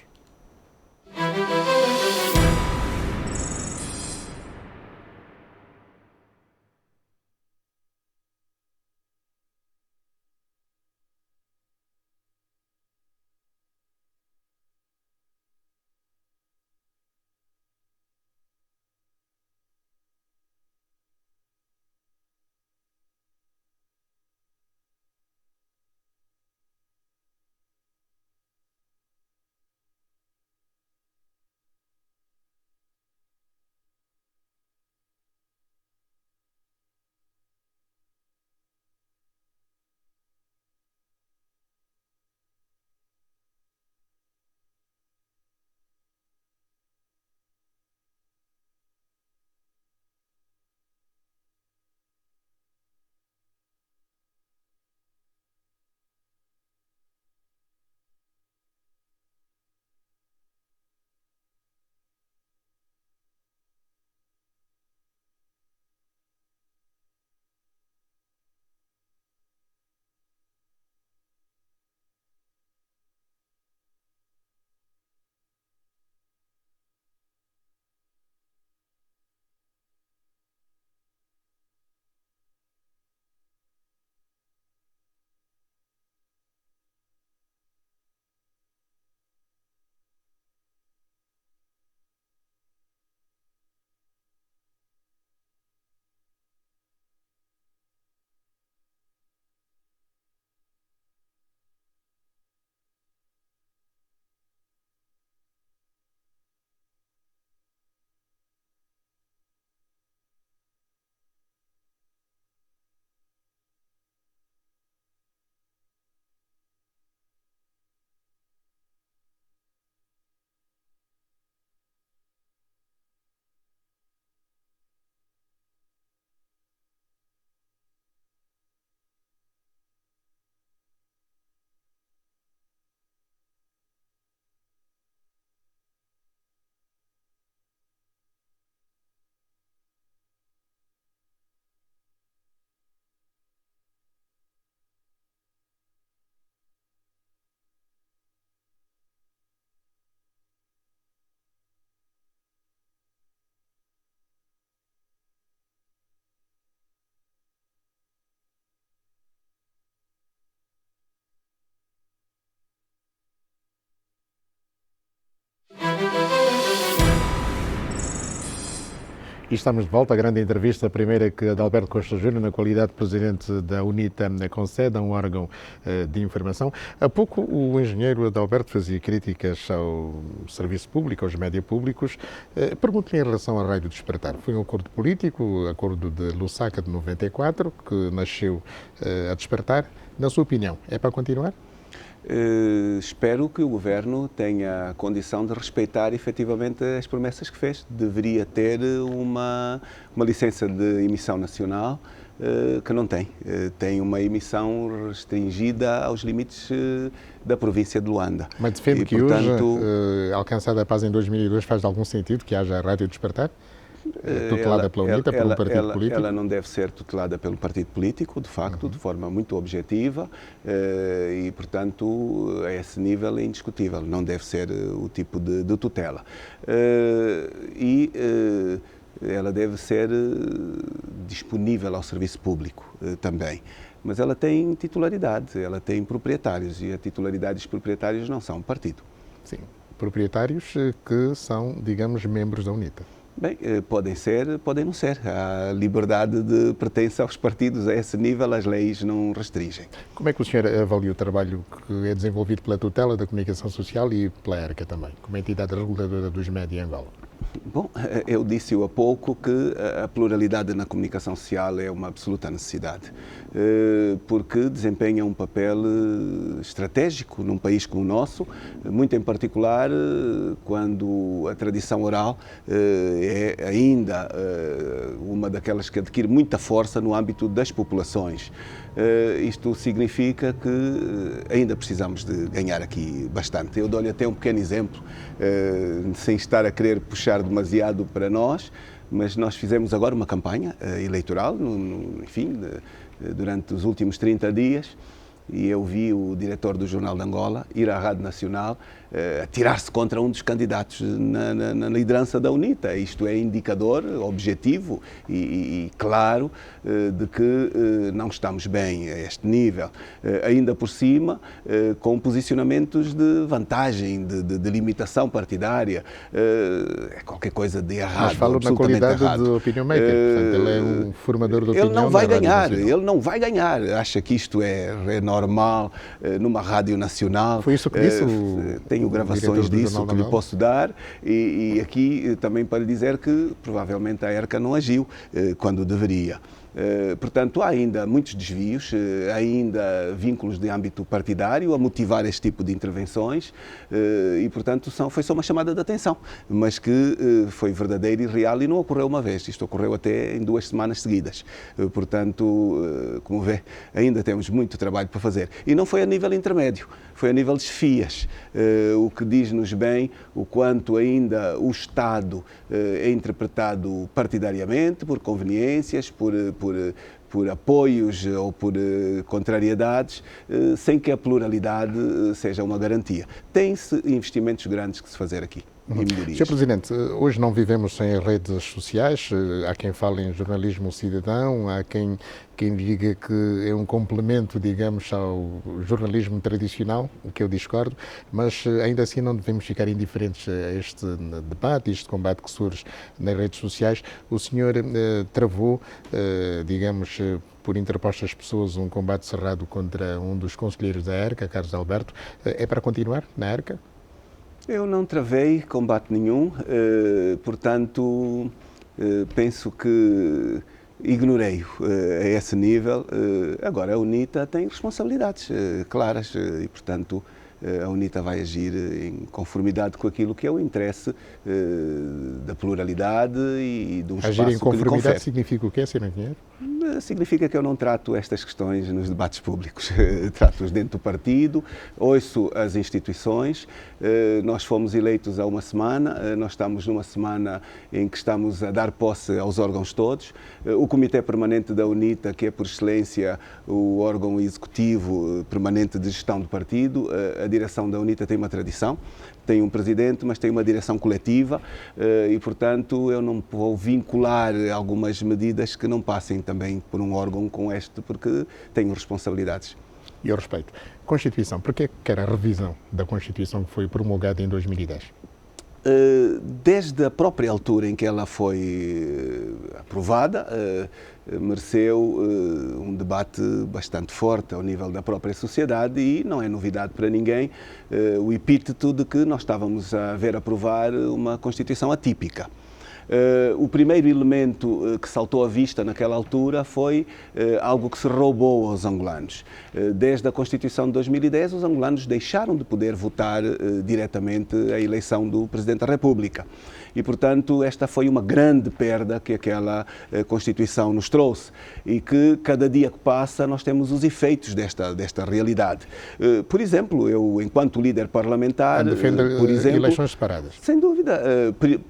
E estamos de volta à grande entrevista, a primeira que Adalberto Costa Júnior, na qualidade de presidente da UNITA, concede a um órgão de informação. Há pouco o engenheiro Adalberto fazia críticas ao serviço público, aos média públicos. Pergunto-lhe em relação à Rádio Despertar. Foi um acordo político, o acordo de Lusaka de 94, que nasceu a Despertar. Na sua opinião, é para continuar?
Espero que o Governo tenha a condição de respeitar efetivamente as promessas que fez. Deveria ter uma licença de emissão nacional que não tem. Tem uma emissão restringida aos limites da província de Luanda.
Mas defende que portanto, hoje, alcançada a paz em 2002, faz algum sentido que haja a Rádio Despertar? Tutelada pela UNITA, por um partido político?
Ela não deve ser tutelada pelo partido político, de facto, de forma muito objetiva e, portanto, a esse nível é indiscutível. Não deve ser o tipo de tutela. Ela deve ser disponível ao serviço público também. Mas ela tem titularidade, ela tem proprietários e a titularidade dos proprietários não são partido.
Sim, proprietários que são, digamos, membros da UNITA.
Bem, podem ser, podem não ser. A liberdade de pertence aos partidos a esse nível, as leis não restringem.
Como é que o senhor avalia o trabalho que é desenvolvido pela tutela da comunicação social e pela ERCA também, como entidade reguladora dos média em Angola?
Bom, eu disse-o há pouco que a pluralidade na comunicação social é uma absoluta necessidade, porque desempenha um papel estratégico num país como o nosso, muito em particular quando a tradição oral é ainda uma daquelas que adquire muita força no âmbito das populações. Isto significa que ainda precisamos de ganhar aqui bastante. Eu dou-lhe até um pequeno exemplo, sem estar a querer puxar demasiado para nós, mas nós fizemos agora uma campanha eleitoral, enfim, durante os últimos 30 dias, e eu vi o diretor do Jornal de Angola ir à Rádio Nacional atirar-se contra um dos candidatos na liderança da UNITA. Isto é indicador objetivo e claro de que não estamos bem a este nível. Ainda por cima, com posicionamentos de vantagem, de limitação partidária. É qualquer coisa de errado.
Mas falo na qualidade de opinion maker, portanto, ele é um formador de opinião.
Ele não vai ganhar, ele não vai ganhar. Acha que isto é normal numa rádio nacional.
Foi isso que disse
tenho gravações disso que lhe posso dar e aqui também para lhe dizer que provavelmente a ERCA não agiu quando deveria. Portanto, há ainda muitos desvios, ainda vínculos de âmbito partidário a motivar este tipo de intervenções e, portanto, foi só uma chamada de atenção, mas que foi verdadeira e real e não ocorreu uma vez, isto ocorreu até em 2 semanas seguidas. Portanto, como vê, ainda temos muito trabalho para fazer. E não foi a nível intermédio, foi a nível de chefias, o que diz-nos bem o quanto ainda o Estado é interpretado partidariamente, por conveniências, por apoios ou por contrariedades, sem que a pluralidade seja uma garantia. Tem-se investimentos grandes que se fazer aqui.
Sr. Presidente, hoje não vivemos sem redes sociais, há quem fale em jornalismo cidadão, há quem diga que é um complemento, digamos, ao jornalismo tradicional, o que eu discordo, mas ainda assim não devemos ficar indiferentes a este debate, este combate que surge nas redes sociais. O senhor travou, digamos, por interpostas pessoas, um combate cerrado contra um dos conselheiros da ERCA, Carlos Alberto. É para continuar na ERCA?
Eu não travei combate nenhum, portanto, penso que ignorei-o a esse nível. Agora, a UNITA tem responsabilidades claras e, portanto, a UNITA vai agir em conformidade com aquilo que é o interesse da pluralidade e de um espaço que lhe confere.
Agir em conformidade significa o quê, Sr. Engenheiro?
Significa que eu não trato estas questões nos debates públicos, trato-os dentro do partido, ouço as instituições, nós fomos eleitos há uma semana, nós estamos numa semana em que estamos a dar posse aos órgãos todos, o Comitê Permanente da UNITA, que é por excelência o órgão executivo permanente de gestão do partido, a direção da UNITA tem uma tradição, tem um presidente, mas tem uma direção coletiva e, portanto, eu não vou vincular algumas medidas que não passem também por um órgão como este, porque tenho responsabilidades.
E eu respeito. Constituição, por que quer a revisão da Constituição que foi promulgada em 2010?
Desde a própria altura em que ela foi aprovada, mereceu um debate bastante forte ao nível da própria sociedade e não é novidade para ninguém o epíteto de que nós estávamos a ver aprovar uma Constituição atípica. O primeiro elemento que saltou à vista naquela altura foi algo que se roubou aos angolanos. Desde a Constituição de 2010, os angolanos deixaram de poder votar diretamente a eleição do Presidente da República. E, portanto, esta foi uma grande perda que aquela Constituição nos trouxe e que, cada dia que passa, nós temos os efeitos desta realidade. Por exemplo, eu, enquanto líder parlamentar...
defende eleições separadas.
Sem dúvida,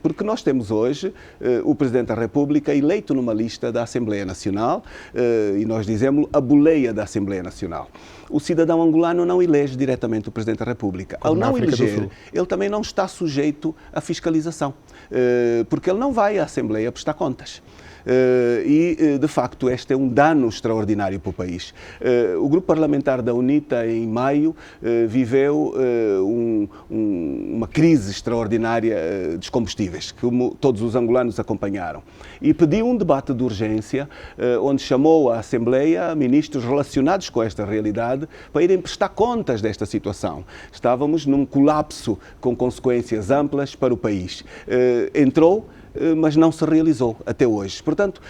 porque nós temos hoje o Presidente da República eleito numa lista da Assembleia Nacional e nós dizemos a boleia da Assembleia Nacional. O cidadão angolano não elege diretamente o Presidente da República. Ao não eleger, ele também não está sujeito à fiscalização, porque ele não vai à Assembleia prestar contas. E, de facto, este é um dano extraordinário para o país. O grupo parlamentar da UNITA, em maio, viveu uma crise extraordinária dos combustíveis, como todos os angolanos acompanharam. E pediu um debate de urgência, onde chamou à Assembleia ministros relacionados com esta realidade para irem prestar contas desta situação. Estávamos num colapso com consequências amplas para o país. Entrou, mas não se realizou até hoje. Portanto,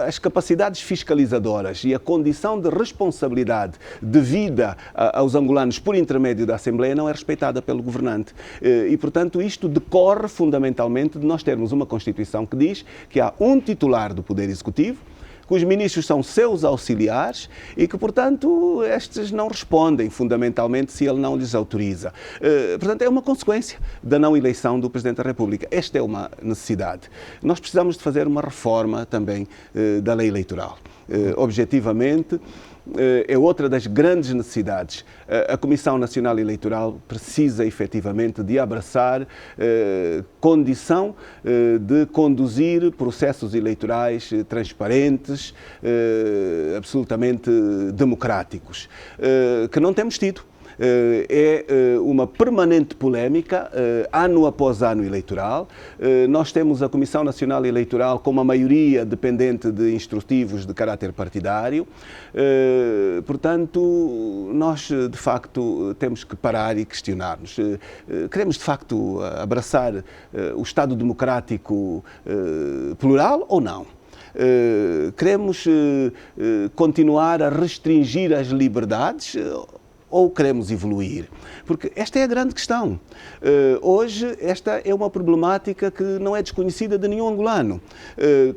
as capacidades fiscalizadoras e a condição de responsabilidade devida aos angolanos por intermédio da Assembleia não é respeitada pelo governante. E, portanto, isto decorre fundamentalmente de nós termos uma Constituição que diz que há um titular do Poder Executivo, que os ministros são seus auxiliares e que, portanto, estes não respondem fundamentalmente se ele não lhes autoriza. Portanto, é uma consequência da não eleição do Presidente da República. Esta é uma necessidade. Nós precisamos de fazer uma reforma também da lei eleitoral. Objetivamente, é outra das grandes necessidades. A Comissão Nacional Eleitoral precisa efetivamente de abraçar condição de conduzir processos eleitorais transparentes, absolutamente democráticos, que não temos tido. É uma permanente polémica, ano após ano eleitoral. Nós temos a Comissão Nacional Eleitoral com uma maioria dependente de instrutivos de caráter partidário. Portanto, nós, de facto, temos que parar e questionar-nos. Queremos, de facto, abraçar o Estado democrático plural ou não? Queremos continuar a restringir as liberdades ou queremos evoluir? Porque esta é a grande questão. Hoje, esta é uma problemática que não é desconhecida de nenhum angolano.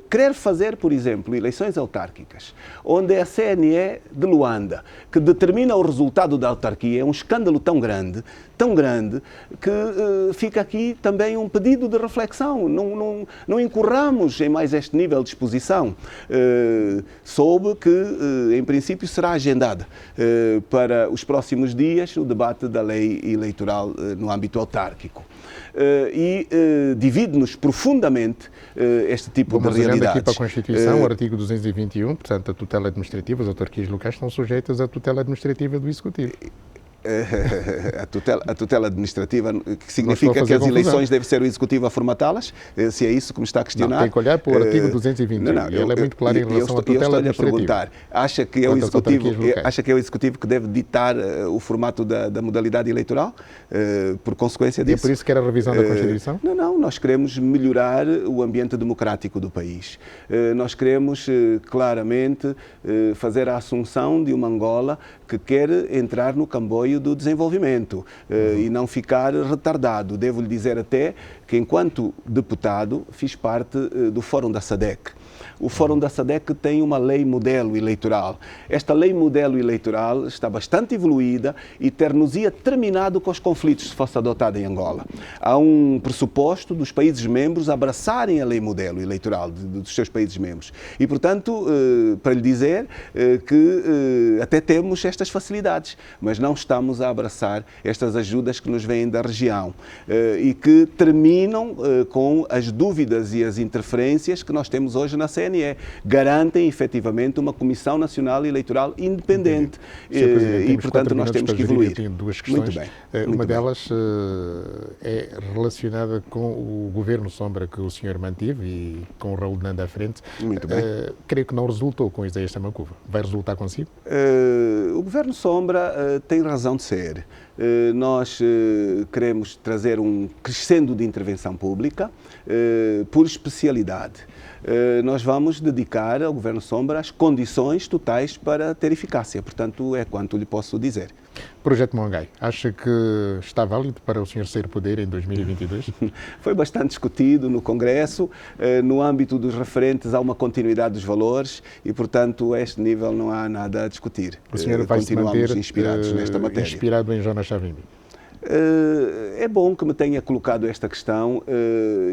Querer fazer, por exemplo, eleições autárquicas, onde é a CNE de Luanda, que determina o resultado da autarquia, é um escândalo tão grande, que fica aqui também um pedido de reflexão. Não incorramos em mais este nível de exposição. Soube que, em princípio, será agendado para os próximos dias o debate da lei eleitoral no âmbito autárquico. E divide-nos profundamente este tipo de realidades.
Aqui para a Constituição, o artigo 221, portanto, a tutela administrativa, as autarquias locais estão sujeitas à tutela administrativa do Executivo.
A tutela administrativa, que significa que as eleições deve ser o Executivo a formatá-las? Se é isso que me está a questionar?
Não, tem que olhar para o artigo 221, ele é muito claro em relação à tutela administrativa.
Acha que é o Executivo que deve ditar o formato da modalidade eleitoral, por consequência disso?
E é por isso que era a revisão da Constituição?
Não, nós queremos melhorar o ambiente democrático do país. Nós queremos, claramente, fazer a assunção de uma Angola que quer entrar no camboio do desenvolvimento e não ficar retardado. Devo-lhe dizer até que, enquanto deputado, fiz parte do Fórum da SADC. O Fórum da SADC tem uma lei modelo eleitoral. Esta lei modelo eleitoral está bastante evoluída e ter-nos-ia terminado com os conflitos se fosse adotada em Angola. Há um pressuposto dos países membros abraçarem a lei modelo eleitoral dos seus países membros. E, portanto, para lhe dizer que até temos estas facilidades, mas não estamos a abraçar estas ajudas que nos vêm da região e que terminam com as dúvidas e as interferências que nós temos hoje na CNE. CNE, garantem efetivamente uma Comissão Nacional Eleitoral independente.
E,
portanto, nós temos que evoluir.
Tenho duas questões.
Muito bem.
Uma delas é relacionada com o governo sombra que o senhor manteve e com o Raul de Nanda à frente.
Muito bem.
Creio que não resultou com Isaías Samacuva. Vai resultar consigo?
O governo sombra tem razão de ser. Nós queremos trazer um crescendo de intervenção pública por especialidade. Nós vamos dedicar ao Governo Sombra as condições totais para ter eficácia. Portanto, é quanto lhe posso dizer.
Projeto Mongai, acha que está válido para o senhor sair poder em 2022?
Foi bastante discutido no Congresso. No âmbito dos referentes há uma continuidade dos valores e, portanto, a este nível não há nada a discutir.
O senhor vai se manter
inspirados nesta matéria.
Inspirado em Jonas Savimbi?
É bom que me tenha colocado esta questão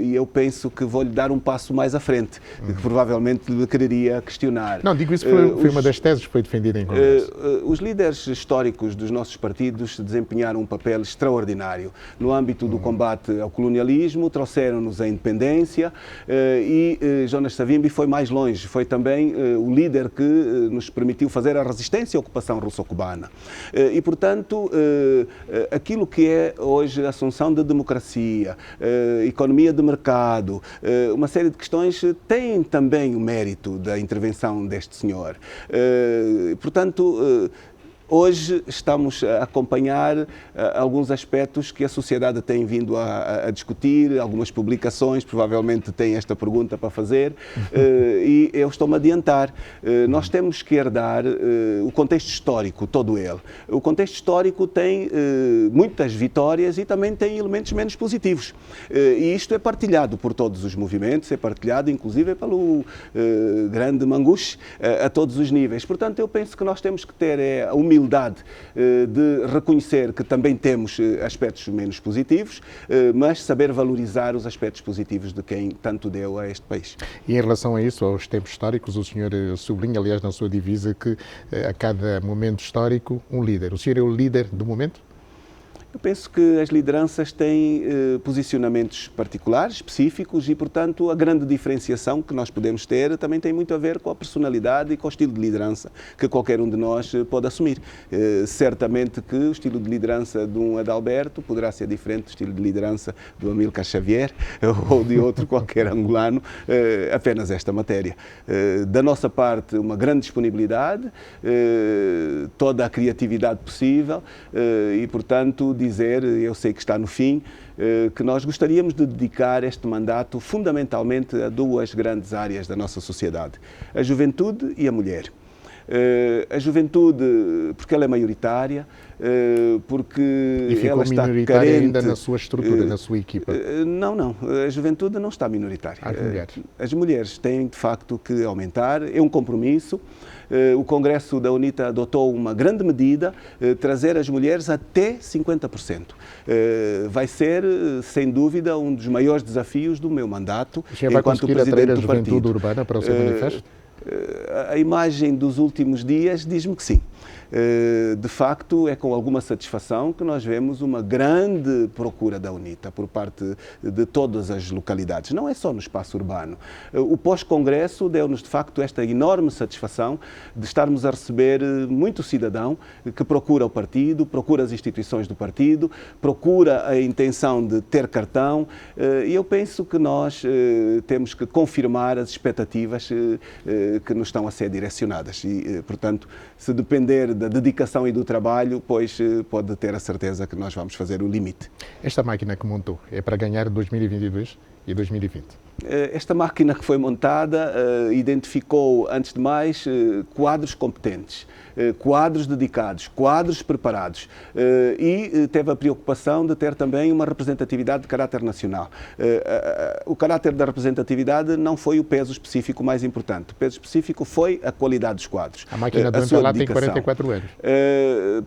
e eu penso que vou-lhe dar um passo mais à frente, que provavelmente lhe quereria questionar.
Não, digo isso foi uma das teses que foi defendida em Congresso.
Os líderes históricos dos nossos partidos desempenharam um papel extraordinário. No âmbito do combate ao colonialismo, trouxeram-nos a independência e Jonas Savimbi foi mais longe. Foi também o líder que nos permitiu fazer a resistência à ocupação russo-cubana. E, portanto, aquilo que é hoje a assunção da democracia, economia de mercado, uma série de questões têm também o mérito da intervenção deste senhor. Portanto, hoje estamos a acompanhar alguns aspectos que a sociedade tem vindo a discutir, algumas publicações provavelmente têm esta pergunta para fazer e eu estou-me a adiantar. Nós temos que herdar o contexto histórico, todo ele. O contexto histórico tem muitas vitórias e também tem elementos menos positivos. E isto é partilhado por todos os movimentos, é partilhado inclusive pelo grande Manguche a todos os níveis. Portanto, eu penso que nós temos que ter a humildade de reconhecer que também temos aspectos menos positivos, mas saber valorizar os aspectos positivos de quem tanto deu a este país.
E em relação a isso, aos tempos históricos, o senhor sublinha, aliás, na sua divisa, que a cada momento histórico, um líder. O senhor é o líder do momento?
Eu penso que as lideranças têm posicionamentos particulares, específicos e, portanto, a grande diferenciação que nós podemos ter também tem muito a ver com a personalidade e com o estilo de liderança que qualquer um de nós pode assumir. Certamente que o estilo de liderança de um Adalberto poderá ser diferente do estilo de liderança do Amílcar Xavier ou de outro qualquer angolano, apenas esta matéria. Da nossa parte, uma grande disponibilidade, toda a criatividade possível e, portanto, dizer, eu sei que está no fim, que nós gostaríamos de dedicar este mandato fundamentalmente a duas grandes áreas da nossa sociedade, a juventude e a mulher. A juventude, porque ela é maioritária, porque ela está carente...
ainda na sua estrutura, na sua equipa?
Não. A juventude não está minoritária.
As mulheres?
As mulheres têm, de facto, que aumentar. É um compromisso. O Congresso da UNITA adotou uma grande medida, trazer as mulheres até 50%. Vai ser, sem dúvida, um dos maiores desafios do meu mandato enquanto presidente do partido. Vai conseguir atrair a juventude
urbana para o seu manifesto?
A imagem dos últimos dias diz-me que sim. De facto, é com alguma satisfação que nós vemos uma grande procura da UNITA por parte de todas as localidades, não é só no espaço urbano. O pós-congresso deu-nos, de facto, esta enorme satisfação de estarmos a receber muito cidadão que procura o partido, procura as instituições do partido, procura a intenção de ter cartão e eu penso que nós temos que confirmar as expectativas que nos estão a ser direcionadas e, portanto, se depender da dedicação e do trabalho, pois pode ter a certeza que nós vamos fazer o limite.
Esta máquina que montou é para ganhar 2022 e 2020?
Esta máquina que foi montada identificou, antes de mais, quadros competentes, quadros dedicados, quadros preparados e teve a preocupação de ter também uma representatividade de caráter nacional. O caráter da representatividade não foi o peso específico mais importante. O peso específico foi a qualidade dos quadros.
A máquina do MPLA tem 44 anos.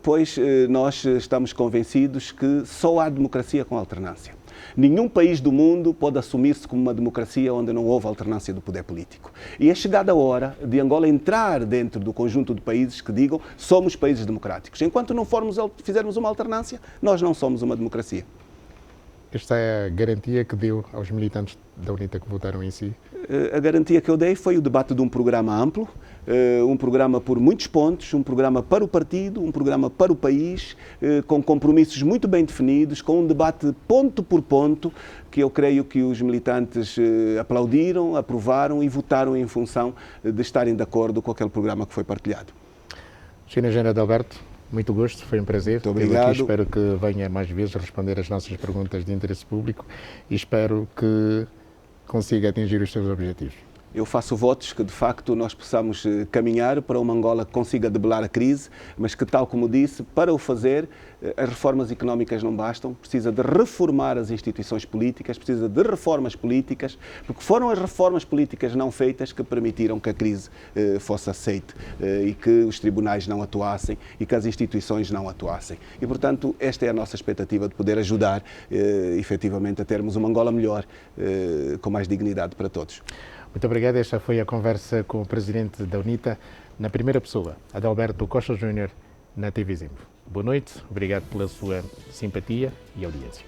Pois nós estamos convencidos que só há democracia com alternância. Nenhum país do mundo pode assumir-se como uma democracia onde não houve alternância do poder político. E é chegada a hora de Angola entrar dentro do conjunto de países que digam somos países democráticos. Enquanto não fizermos uma alternância, nós não somos uma democracia.
Esta é a garantia que deu aos militantes da UNITA que votaram em si?
A garantia que eu dei foi o debate de um programa amplo, um programa por muitos pontos, um programa para o partido, um programa para o país, com compromissos muito bem definidos, com um debate ponto por ponto, que eu creio que os militantes aplaudiram, aprovaram e votaram em função de estarem de acordo com aquele programa que foi partilhado.
Sr. Engenheiro Adalberto, muito gosto, foi um prazer.
Muito obrigado.
Aqui, espero que venha mais vezes responder as nossas perguntas de interesse público e espero que consiga atingir os seus objetivos.
Eu faço votos que, de facto, nós possamos caminhar para uma Angola que consiga debelar a crise, mas que, tal como disse, para o fazer, as reformas económicas não bastam, precisa de reformar as instituições políticas, precisa de reformas políticas, porque foram as reformas políticas não feitas que permitiram que a crise fosse aceite e que os tribunais não atuassem e que as instituições não atuassem. E, portanto, esta é a nossa expectativa de poder ajudar, efetivamente, a termos uma Angola melhor, com mais dignidade para todos.
Muito obrigado. Esta foi a conversa com o presidente da UNITA, na primeira pessoa, Adalberto Costa Júnior, na TV Zimbo. Boa noite, obrigado pela sua simpatia e audiência.